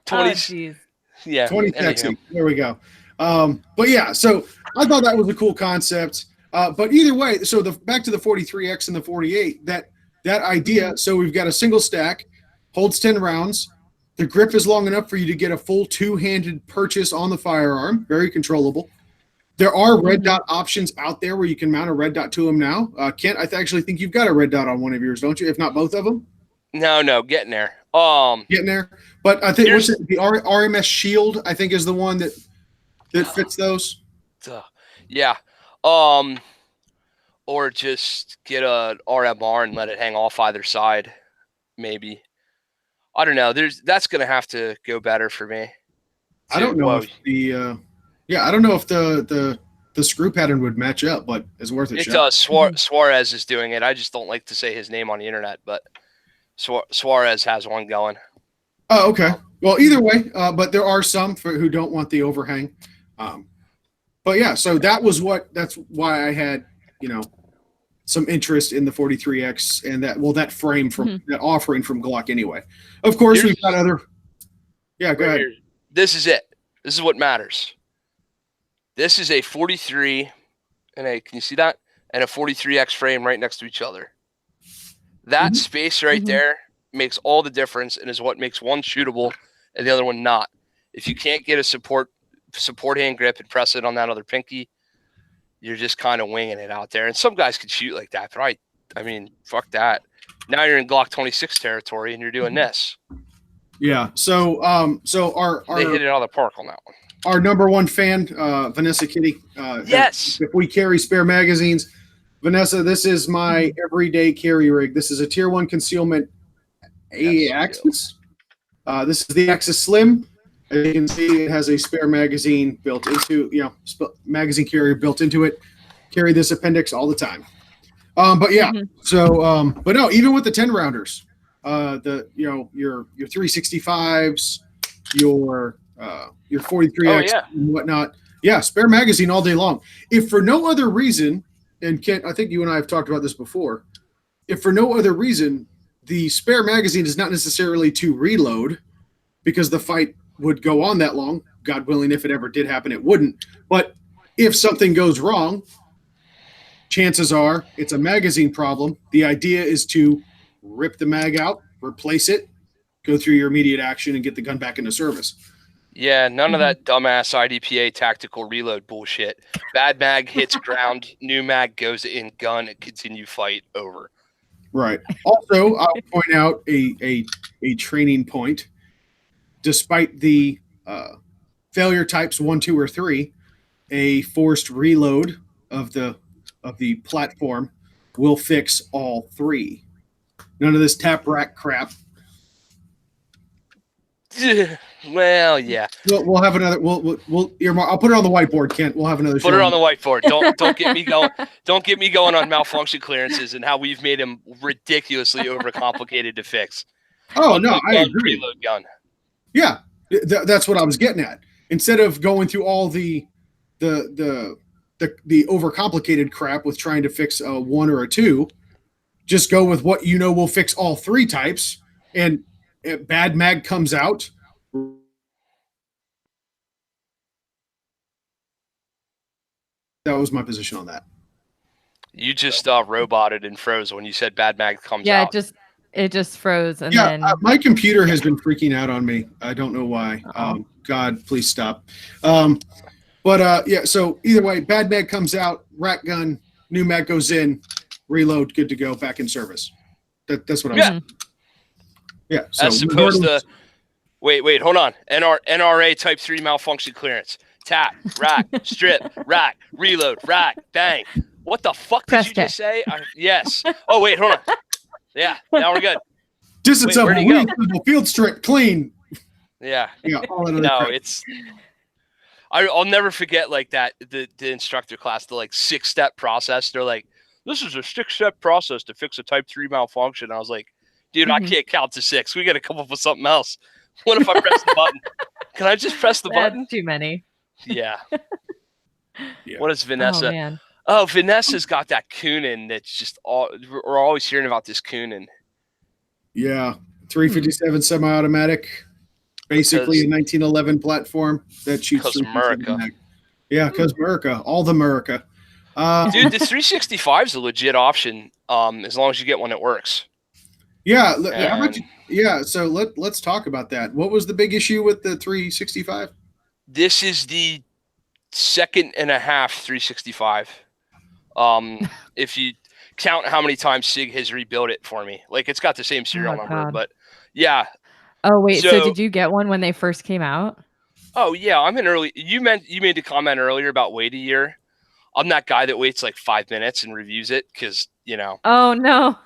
20. Yeah. 20 sexy. There we go. But yeah, so I thought that was a cool concept. But either way, so back to the 43X and the 48, that idea. So we've got a single stack, holds 10 rounds. The grip is long enough for you to get a full two-handed purchase on the firearm. Very controllable. There are red dot options out there where you can mount a red dot to them now. Kent, I actually think you've got a red dot on one of yours, don't you? If not both of them. No, getting there. Getting there. But I think the RMS Shield, I think, is the one that fits those. Yeah. Or just get a RMR and let it hang off either side. Maybe. I don't know. That's gonna have to go better for me. I don't know if I don't know if the screw pattern would match up, but it's worth a shot. It does. Suarez is doing it. I just don't like to say his name on the internet, but Suarez has one going. Oh, okay. Well, either way, but there are some who don't want the overhang. But yeah, so that's why I had, some interest in the 43X and that frame from that offering from Glock anyway. Of course, we've got other. Yeah, go ahead. This is it. This is what matters. This is a 43 and can you see that? And a 43X frame right next to each other. That space right there makes all the difference and is what makes one shootable and the other one not. If you can't get a support hand grip and press it on that other pinky, you're just kind of winging it out there. And some guys can shoot like that, but I mean, fuck that. Now you're in Glock 26 territory and you're doing this. Yeah. So they hit it out of the park on that one. Our number one fan, Vanessa Kitty. Yes. If we carry spare magazines, Vanessa, this is my everyday carry rig. This is a tier 1 concealment Axis. This is the Axis Slim. As you can see, it has a spare magazine built into, magazine carrier built into it. Carry this appendix all the time. But yeah, but no, even with the 10 rounders, your 365s, your 43X and whatnot. Yeah, spare magazine all day long. If for no other reason, and Kent, I think you and I have talked about this before, if for no other reason, the spare magazine is not necessarily to reload because the fight would go on that long. God willing, if it ever did happen, it wouldn't. But if something goes wrong, chances are it's a magazine problem. The idea is to rip the mag out, replace it, go through your immediate action, and get the gun back into service. Yeah, none of that dumbass IDPA tactical reload bullshit. Bad mag hits ground, new mag goes in gun, and continue fight over. Right. Also, I'll point out a training point. Despite the failure types 1, 2, or 3, a forced reload of the platform will fix all 3. None of this tap rack crap. Well, yeah. We'll have another. We'll earmark. I'll put it on the whiteboard, Kent. We'll have another. Put it on the whiteboard. Don't get me going. Don't get me going on malfunction clearances and how we've made them ridiculously overcomplicated to fix. Oh no, I agree. Reload gun. Yeah, that's what I was getting at. Instead of going through all the overcomplicated crap with trying to fix a 1 or a 2, just go with what will fix all 3 types. And bad mag comes out. That was my position on that. You just roboted and froze when you said bad mag comes out. Yeah, it just froze. And then my computer has been freaking out on me. I don't know why. God, please stop. So either way, bad mag comes out, rack gun, new mag goes in, reload, good to go, back in service. That's what I'm saying. Yeah. So as opposed to wait, hold on. NRA type 3 malfunction clearance. Tap, rack, strip, rack, reload, rack, bang. What the fuck did you just say? Yes. Oh, wait, hold on. Yeah, now we're good. Distance of field strip, clean. Yeah. All that no, it's. I'll never forget like that. The instructor class, the 6-step process. They're like, this is a 6-step process to fix a type 3 malfunction. I was like, dude, I can't count to 6. We got to come up with something else. What if I press the button? Can I just press the button? Too many. Yeah. What is Vanessa? Oh, Vanessa's got that Kunin that's just we're always hearing about this Kunin. Yeah. 357 semi-automatic. Basically a 1911 platform that shoots. Because America. Yeah, because America. All the America. Dude, the 365 is a legit option as long as you get one that works. Yeah. So let's talk about that. What was the big issue with the 365? This is the second and a half 365. If you count how many times SIG has rebuilt it for me, it's got the same serial number, but yeah. Oh wait, so did you get one when they first came out? Oh yeah, I'm in early. You made the comment earlier about wait a year. I'm that guy that waits 5 minutes and reviews it because Oh no.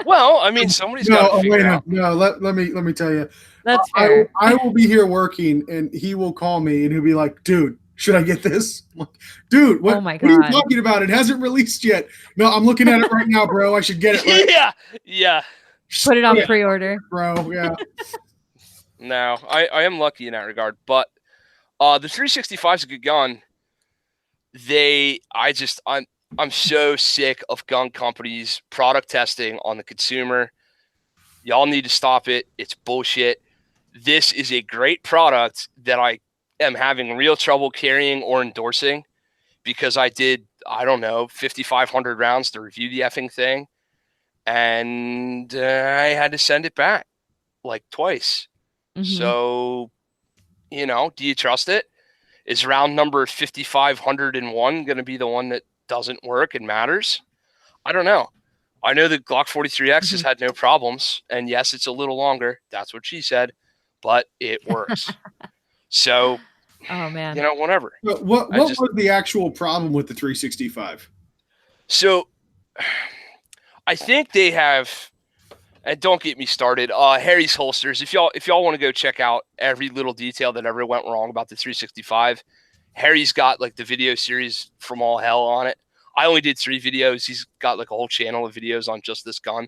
Well, I mean, somebody's got to figure it out. No, let me tell you. That's fair. I will be here working, and he will call me, and he'll be like, "Dude, should I get this?" I'm like, dude, what are you talking about? It hasn't released yet. No, I'm looking at it right now, bro. I should get it right. Yeah. Put it on pre-order. Bro, yeah. No, I am lucky in that regard. But the 365 is a good gun. I'm so sick of gun companies product testing on the consumer. Y'all need to stop it. It's bullshit. This is a great product that I am having real trouble carrying or endorsing because I did, I don't know, 5,500 rounds to review the effing thing. And I had to send it back like twice. So, you know, do you trust it? Is round number 5,501 going to be the one that doesn't work and matters? I don't know. I know the Glock 43X has had no problems. And yes, it's a little longer. That's what she said. But it works. So, oh, man. You know, whatever. But what was the actual problem with the 365? So, I think they have, and don't get me started, Harry's Holsters. If y'all want to go check out every little detail that ever went wrong about the 365, Harry's got like the video series from all hell on it. I only did 3 videos. He's got like a whole channel of videos on just this gun.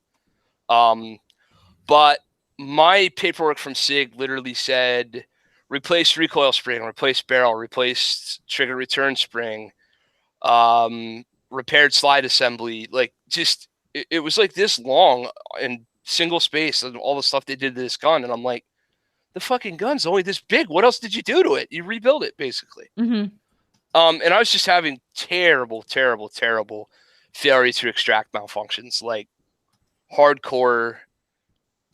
But my paperwork from SIG literally said replace recoil spring, replace barrel, replace trigger return spring, repaired slide assembly. Like just it was like this long and single space and all the stuff they did to this gun. And I'm like, the fucking gun's only this big. What else did you do to it? You rebuild it basically. And I was just having terrible failure to extract malfunctions, like hardcore.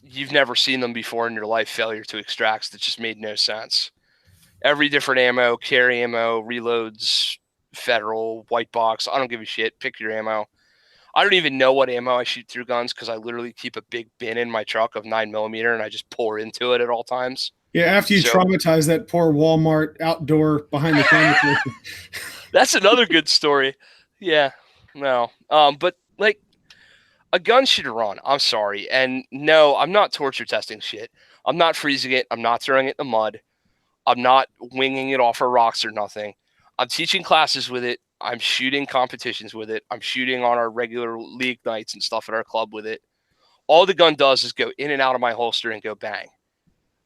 You've never seen them before in your life. Failure to extracts that just made no sense. Every different ammo, carry ammo, reloads, federal, white box. I don't give a shit. Pick your ammo. I don't even know what ammo I shoot through guns because I literally keep a big bin in my truck of 9mm and I just pour into it at all times. Yeah, after you traumatize that poor Walmart outdoor behind the camera. That's another good story. Yeah, no. But like a gun should run. I'm sorry. And no, I'm not torture testing shit. I'm not freezing it. I'm not throwing it in the mud. I'm not winging it off of rocks or nothing. I'm teaching classes with it. I'm shooting competitions with it. I'm shooting on our regular league nights and stuff at our club with it. All the gun does is go in and out of my holster and go bang.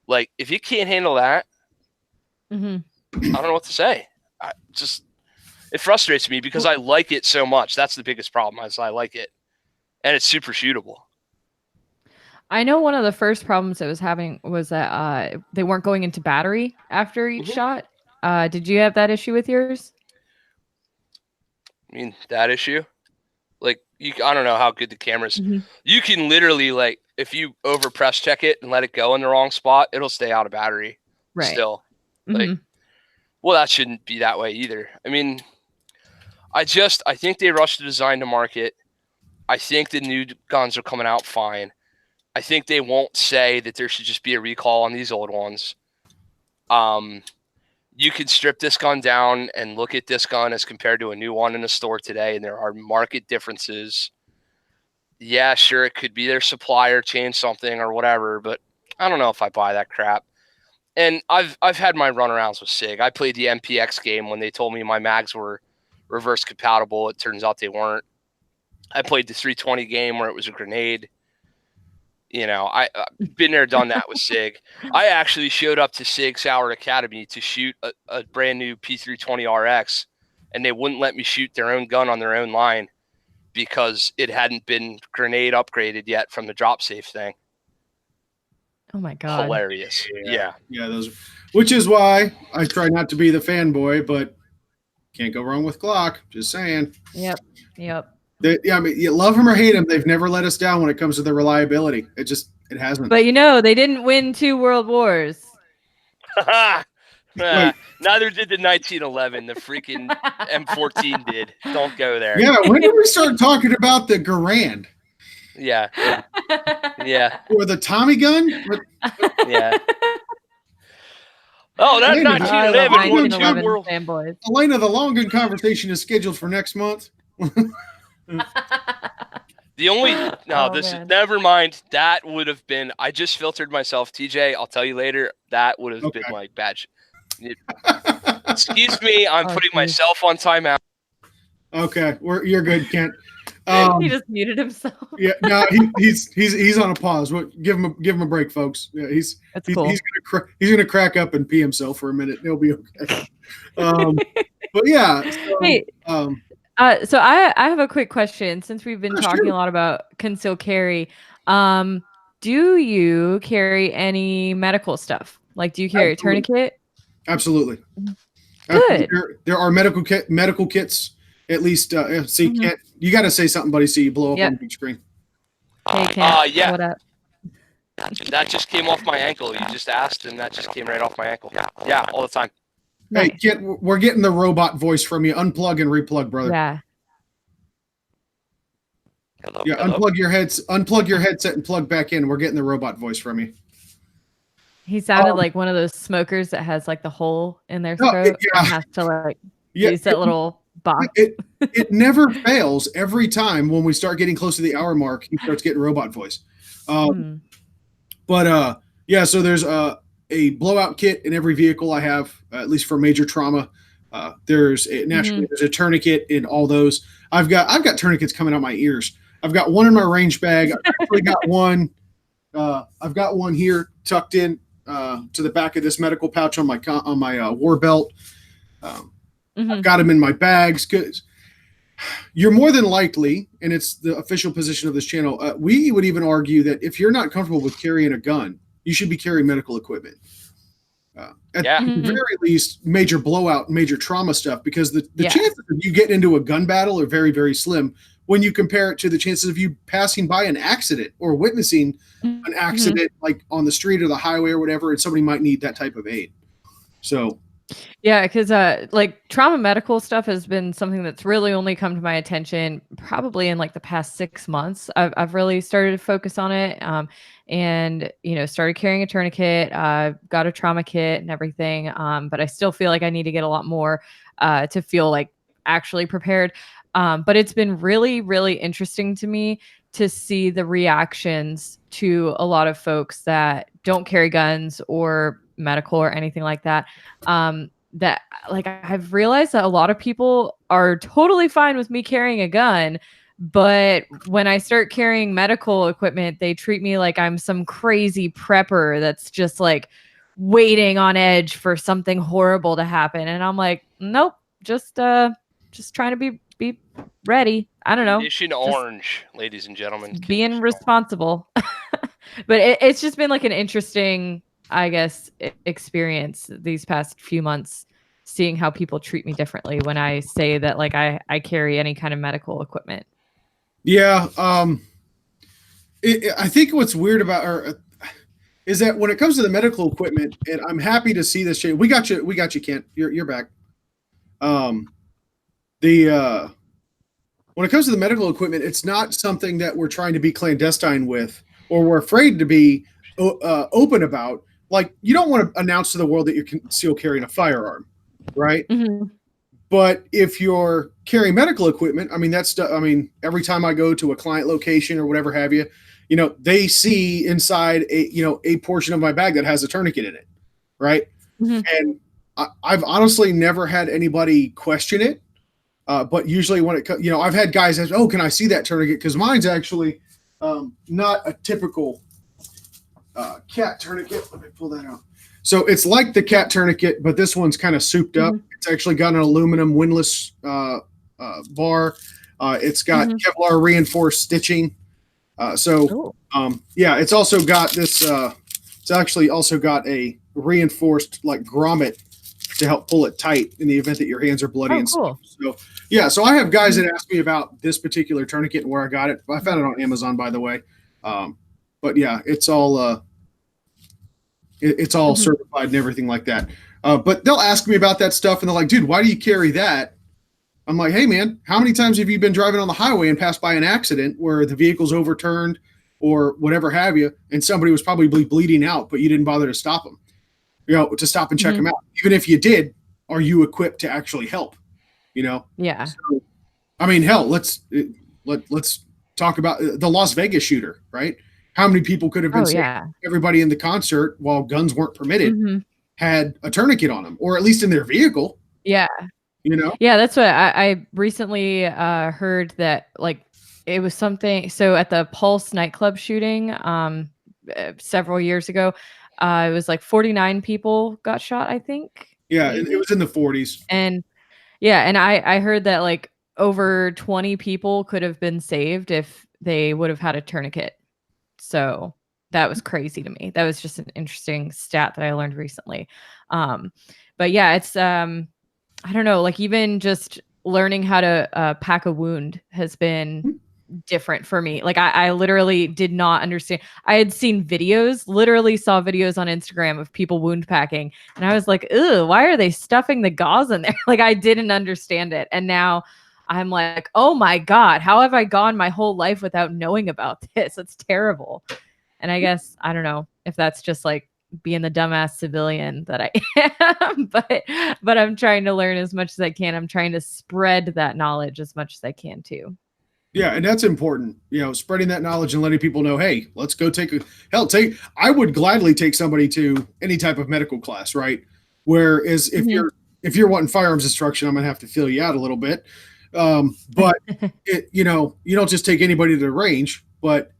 Like, if you can't handle that, I don't know what to say. It frustrates me because I like it so much. That's the biggest problem, is I like it. And it's super shootable. I know one of the first problems it was having was that they weren't going into battery after each shot. Did you have that issue with yours? I mean, that issue? Like, I don't know how good the camera's. You can literally, like, if you over press check it and let it go in the wrong spot, it'll stay out of battery still. Like, well, that shouldn't be that way either. I mean, I think they rushed the design to market. I think the new guns are coming out fine. I think they won't say that there should just be a recall on these old ones. You could strip this gun down and look at this gun as compared to a new one in the store today, and there are market differences. Yeah, sure, it could be their supplier changed something or whatever, but I don't know if I buy that crap. And I've had my runarounds with SIG. I played the MPX game when they told me my mags were reverse compatible. It turns out they weren't. I played the 320 game where it was a grenade. You know, I've been there, done that with SIG. I actually showed up to SIG Sauer Academy to shoot a brand new P320 RX, and they wouldn't let me shoot their own gun on their own line because it hadn't been grenade upgraded yet from the drop safe thing. Oh my God. Hilarious. Yeah. Which is why I try not to be the fanboy, but can't go wrong with Glock. Just saying. Yep. I mean, you love them or hate them, they've never let us down when it comes to their reliability. It hasn't. But you know, they didn't win 2 world wars. Neither did the 1911. The freaking M14 did. Don't go there. Yeah, when did we start talking about the Garand? Yeah. Or the Tommy gun? Yeah. Oh, that 1911 won 2 world. Fanboys. Elena, the long gun conversation is scheduled for next month. Never mind. That would have been. I just filtered myself, TJ. I'll tell you later. That would have been like bad. Excuse me. I'm putting myself on timeout. Okay, you're good, Kent. He just muted himself. Yeah, no, he's on a pause. Give him a break, folks. Yeah, cool. He's gonna crack up and pee himself for a minute. He'll be okay. But yeah. So, hey, So I have a quick question since we've been talking sure. a lot about concealed carry. Do you carry any medical stuff? Like, do you carry Absolutely. a tourniquet? Absolutely. Good. There are medical kits. At least, so you can't. You got to say something, buddy. So you blow up on the big screen. Hey, Kent. Yeah. What up? That just came off my ankle. You just asked, and that just came right off my ankle. Yeah, all the time. Nice. Hey, Kent, we're getting the robot voice from you. Unplug and replug, brother. Yeah. Hello, yeah, hello. Unplug your headset and plug back in. We're getting the robot voice from you. He sounded like one of those smokers that has like the hole in their throat and has to like use that little box. It never fails. Every time when we start getting close to the hour mark, he starts getting robot voice. But yeah, so there's a blowout kit in every vehicle I have, at least for major trauma. There's there's a tourniquet in all those. I've got tourniquets coming out my ears. I've got one in my range bag. I've actually got one. I've got one here tucked in to the back of this medical pouch on my war belt. I've got them in my bags because you're more than likely, and it's the official position of this channel. We would even argue that if you're not comfortable with carrying a gun, you should be carrying medical equipment. At the very least, major blowout, major trauma stuff, because the chances of you getting into a gun battle are very, very slim when you compare it to the chances of you passing by an accident or witnessing an accident like on the street or the highway or whatever, and somebody might need that type of aid. So yeah, because like trauma medical stuff has been something that's really only come to my attention probably in like the past 6 months. I've really started to focus on it, and started carrying a tourniquet, got a trauma kit and everything. But I still feel like I need to get a lot more to feel like actually prepared. But it's been really, really interesting to me to see the reactions to a lot of folks that don't carry guns or medical or anything like that. That like I've realized that a lot of people are totally fine with me carrying a gun, but when I start carrying medical equipment, they treat me like I'm some crazy prepper that's just like waiting on edge for something horrible to happen. And I'm like, nope, just trying to be ready. I don't know. Condition orange, ladies and gentlemen. Being responsible. But it's just been like an interesting, I guess, experience these past few months, seeing how people treat me differently when I say that like I carry any kind of medical equipment. Yeah. I think what's weird about is that when it comes to the medical equipment, and I'm happy to see this change. We got you, Kent. You're back. When it comes to the medical equipment, it's not something that we're trying to be clandestine with, or we're afraid to be open about. Like, you don't want to announce to the world that you're concealed carrying a firearm, right? But if you're carrying medical equipment, I mean, every time I go to a client location or whatever have you, they see inside a portion of my bag that has a tourniquet in it, right? And I've honestly never had anybody question it. But usually when it comes, I've had guys ask, "Oh, can I see that tourniquet?" Because mine's actually not a typical cat tourniquet. Let me pull that out. So it's like the cat tourniquet, but this one's kind of souped up. It's actually got an aluminum windlass bar. It's got Kevlar reinforced stitching. It's also got this. It's actually also got a reinforced like grommet to help pull it tight in the event that your hands are bloody and stuff. So so I have guys that ask me about this particular tourniquet and where I got it. I found it on Amazon, by the way. But yeah, it's all certified and everything like that. But they'll ask me about that stuff and they're like, "Dude, why do you carry that?" I'm like, "Hey man, how many times have you been driving on the highway and passed by an accident where the vehicle's overturned or whatever have you, and somebody was probably bleeding out, but you didn't bother to stop them, to stop and check them out? Even if you did, are you equipped to actually help?" Yeah. So, I mean, hell, let's talk about the Las Vegas shooter, right? How many people could have been saved? Everybody in the concert, while guns weren't permitted, had a tourniquet on them, or at least in their vehicle. Yeah. Yeah, that's what I recently heard, that like it was something. So at the Pulse nightclub shooting several years ago, it was like 49 people got shot, I think. Yeah, it was in the 40s. And yeah, and I heard that like over 20 people could have been saved if they would have had a tourniquet. So that was crazy to me. That was just an interesting stat that I learned recently. But yeah, it's I don't know, like even just learning how to pack a wound has been different for me. Like I literally did not understand. I had seen videos, literally saw videos on Instagram of people wound packing, and I was like, "Ew, why are they stuffing the gauze in there?" Like I didn't understand it, and now I'm like, "Oh my god, how have I gone my whole life without knowing about this? It's terrible." And I guess I don't know if that's just like being the dumbass civilian that I am, but I'm trying to learn as much as I can. I'm trying to spread that knowledge as much as I can too. Yeah, and that's important. Spreading that knowledge and letting people know, hey, let's go I would gladly take somebody to any type of medical class, right? Whereas if you're wanting firearms instruction, I'm gonna have to fill you out a little bit. But you don't just take anybody to the range, but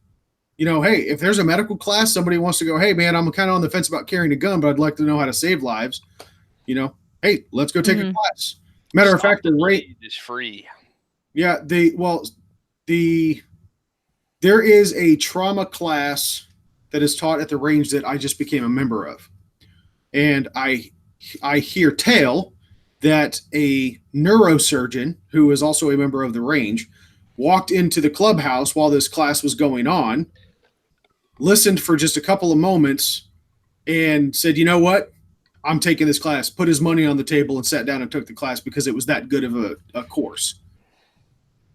hey, if there's a medical class, somebody wants to go, hey man, I'm kind of on the fence about carrying a gun, but I'd like to know how to save lives. Hey, let's go take a class. Matter of fact, the rate is free. Yeah, there is a trauma class that is taught at the range that I just became a member of, and I hear tale that a neurosurgeon who is also a member of the range walked into the clubhouse while this class was going on, listened for just a couple of moments, and said, "You know what? I'm taking this class." Put his money on the table and sat down and took the class because it was that good of a course.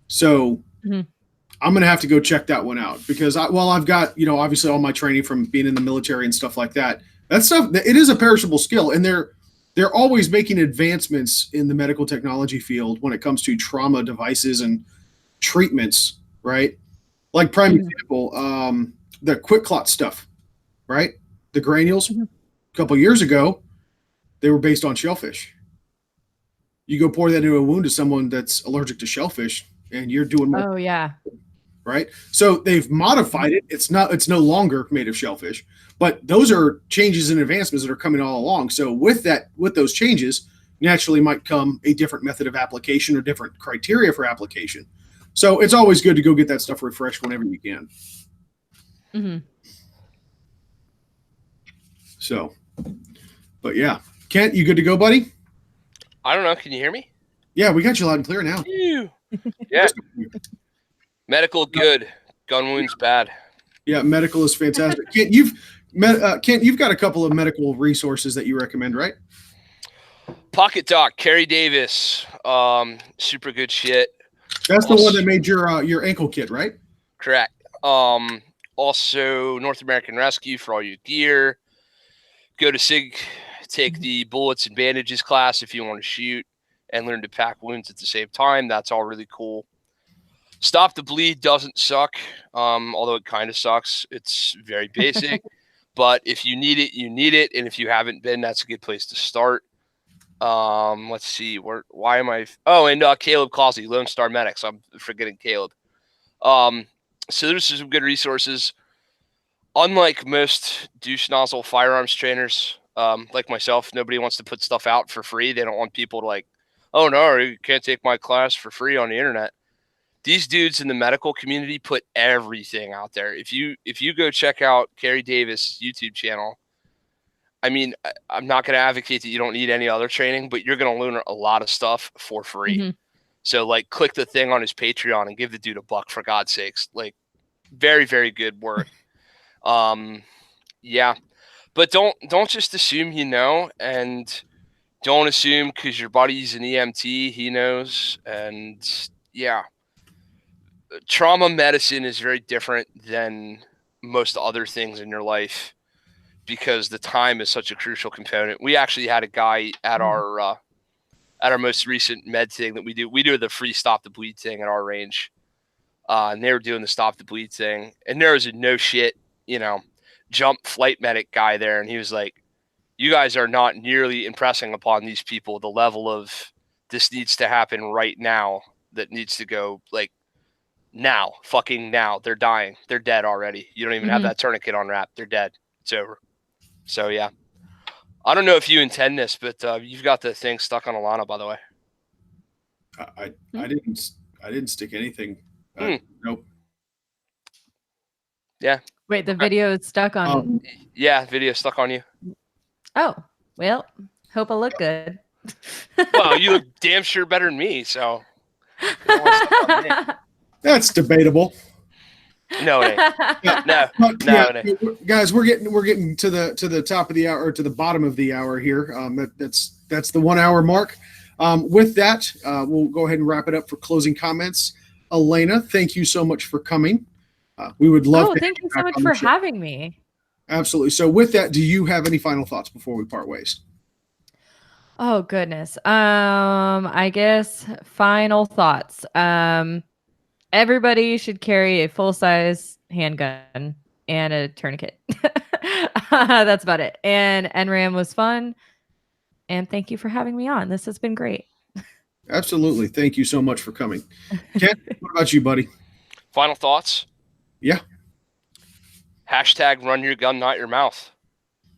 So I'm going to have to go check that one out because I've got, obviously all my training from being in the military and stuff like that. That stuff, it is a perishable skill. And they're always making advancements in the medical technology field when it comes to trauma devices and treatments, right? Like prime example, the quick clot stuff, right? The granules, a couple years ago, they were based on shellfish. You go pour that into a wound to someone that's allergic to shellfish, and you're doing more. Oh yeah. Right. So they've modified it. It's no longer made of shellfish, but those are changes and advancements that are coming all along. So with those changes, naturally might come a different method of application or different criteria for application. So it's always good to go get that stuff refreshed whenever you can. So, but yeah, Kent, you good to go, buddy? I don't know. Can you hear me? Yeah, we got you loud and clear now. Yeah. Medical good, gun wounds bad. Yeah, medical is fantastic. Kent, you've got a couple of medical resources that you recommend, right? Pocket Doc, Kerry Davis, super good shit. That's also the one that made your ankle kit, right? Correct. Also North American Rescue for all your gear. Go to SIG, take the bullets and bandages class if you want to shoot and learn to pack wounds at the same time. That's all really cool. Stop the Bleed doesn't suck, although it kind of sucks. It's very basic, but if you need it, you need it. And if you haven't been, that's a good place to start. Let's see. Why am I? Oh, and Caleb Causey, Lone Star Medics. I'm forgetting Caleb. So there's some good resources. Unlike most douche nozzle firearms trainers, like myself, nobody wants to put stuff out for free. They don't want people to like, oh no, you can't take my class for free on the internet. These dudes in the medical community put everything out there. If you go check out Kerry Davis' YouTube channel, I mean, I'm not going to advocate that you don't need any other training, but you're going to learn a lot of stuff for free. So like click the thing on his Patreon and give the dude $1 for God's sakes. Like very, very good work. Yeah, but don't just assume you know, and don't assume because your buddy's an EMT, he knows. And yeah. Trauma medicine is very different than most other things in your life because the time is such a crucial component. We actually had a guy at our most recent med thing that we do. We do the free Stop the Bleed thing at our range. And they were doing the Stop the Bleed thing. And there was a no shit, jump flight medic guy there. And he was like, you guys are not nearly impressing upon these people the level of this needs to happen right now that needs to go like, now, fucking now. They're dying. They're dead already. You don't even have that tourniquet unwrapped. They're dead. It's over. So, yeah. I don't know if you intend this, but you've got the thing stuck on Alana, by the way. I didn't stick anything. Nope. Yeah. Wait, the video is stuck on. Yeah, video stuck on you. Oh, well, hope I look good. Well, you look damn sure better than me, so. Don't want stuck on me. That's debatable. No, it ain't. No, it ain't. Guys, we're getting to the top of the hour, or to the bottom of the hour here. That's the 1 hour mark. With that, we'll go ahead and wrap it up for closing comments. Elena, thank you so much for coming. We would love to. Thank you so much for having me. Absolutely. So with that, do you have any final thoughts before we part ways? Oh goodness. I guess final thoughts. Everybody should carry a full-size handgun and a tourniquet. That's about it. And NRAAM was fun. And thank you for having me on. This has been great. Absolutely. Thank you so much for coming. Ken, what about you, buddy? Final thoughts? Yeah. Hashtag run your gun, not your mouth.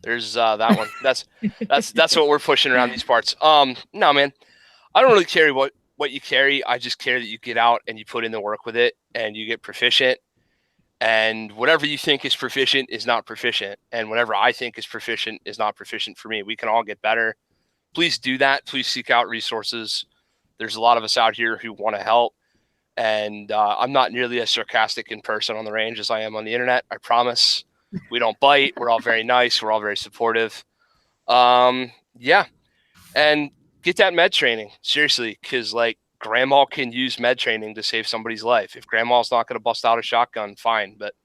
There's that one. That's what we're pushing around these parts. No, man. I don't really care what you carry. I just care that you get out and you put in the work with it and you get proficient. And whatever you think is proficient is not proficient. And whatever I think is proficient is not proficient for me. We can all get better. Please do that. Please seek out resources. There's a lot of us out here who want to help. And I'm not nearly as sarcastic in person on the range as I am on the internet. I promise. We don't bite. We're all very nice. We're all very supportive. Yeah. And get that med training. Seriously. Because, like, grandma can use med training to save somebody's life. If grandma's not going to bust out a shotgun, fine. But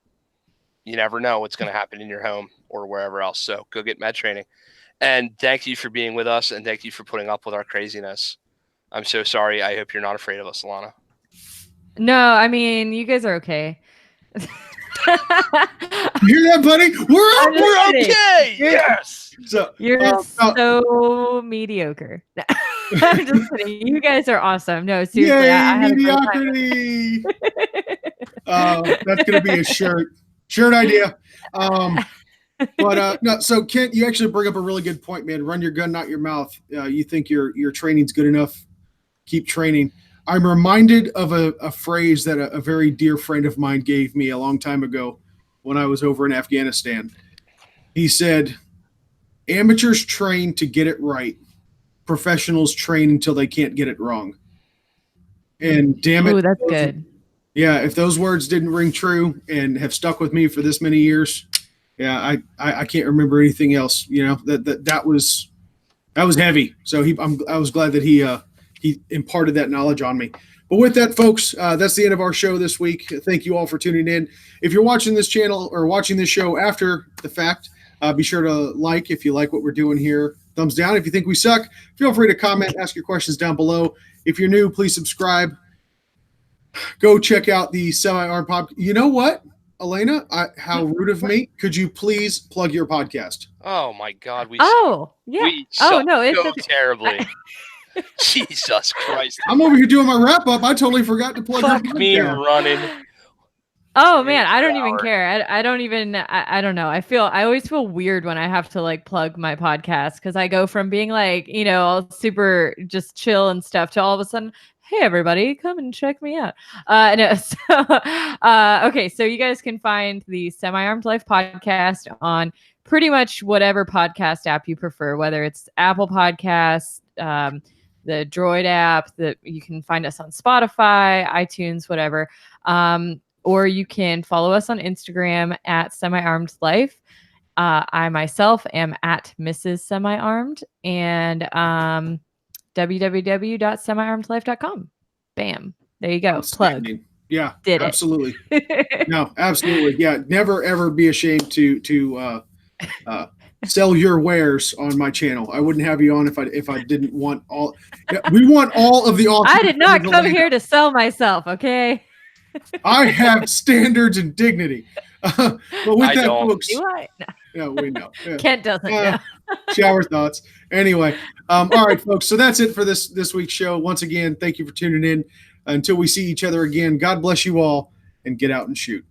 you never know what's going to happen in your home or wherever else. So go get med training. And thank you for being with us. And thank you for putting up with our craziness. I'm so sorry. I hope you're not afraid of us, Alana. No, I mean, you guys are okay. You hear that, buddy? We're okay. Yes. You're so mediocre. I'm just kidding. You guys are awesome. No, seriously. Yay, mediocrity. That's gonna be a shirt idea. But no. So Kent, you actually bring up a really good point, man. Run your gun, not your mouth. You think your training's good enough? Keep training. I'm reminded of a phrase that a very dear friend of mine gave me a long time ago when I was over in Afghanistan. He said, amateurs train to get it right. Professionals train until they can't get it wrong. And damn it. Oh, that's good. Yeah, if those words didn't ring true and have stuck with me for this many years, yeah, I can't remember anything else. You know, that was heavy. So I was glad that he imparted that knowledge on me. But with that, folks, that's the end of our show this week. Thank you all for tuning in. If you're watching this channel or watching this show after the fact, be sure to like if you like what we're doing here. Thumbs down. If you think we suck, feel free to comment, ask your questions down below. If you're new, please subscribe. Go check out the Semi-Armed Pop. You know what, Elena? How rude of me. Could you please plug your podcast? Oh, my God. We suck it's so terribly. Jesus Christ. I'm over here doing my wrap up. I totally forgot to plug Fuck me running. Oh man, I don't even care. I don't even I don't know. I always feel weird when I have to like plug my podcast because I go from being like, you know, all super just chill and stuff to all of a sudden, hey everybody, come and check me out. Okay, so you guys can find the Semi-Armed Life podcast on pretty much whatever podcast app you prefer, whether it's Apple Podcasts, the Droid app, that you can find us on Spotify, iTunes, whatever. Or you can follow us on Instagram at Semi-Armed Life. I myself am at Mrs. Semi-Armed, and www.semiarmedlife.com. Bam. There you go. Plug. Yeah, absolutely. No, absolutely. Yeah, never ever be ashamed to sell your wares on my channel. I wouldn't have you on if I didn't want all. We want all of the awesome. I did not come here to sell myself. Okay. I have standards and dignity. But with that, folks. Do I? No. Yeah, we know. Yeah. Kent doesn't know. Shower thoughts. Anyway, all right, folks. So that's it for this week's show. Once again, thank you for tuning in. Until we see each other again, God bless you all, and get out and shoot.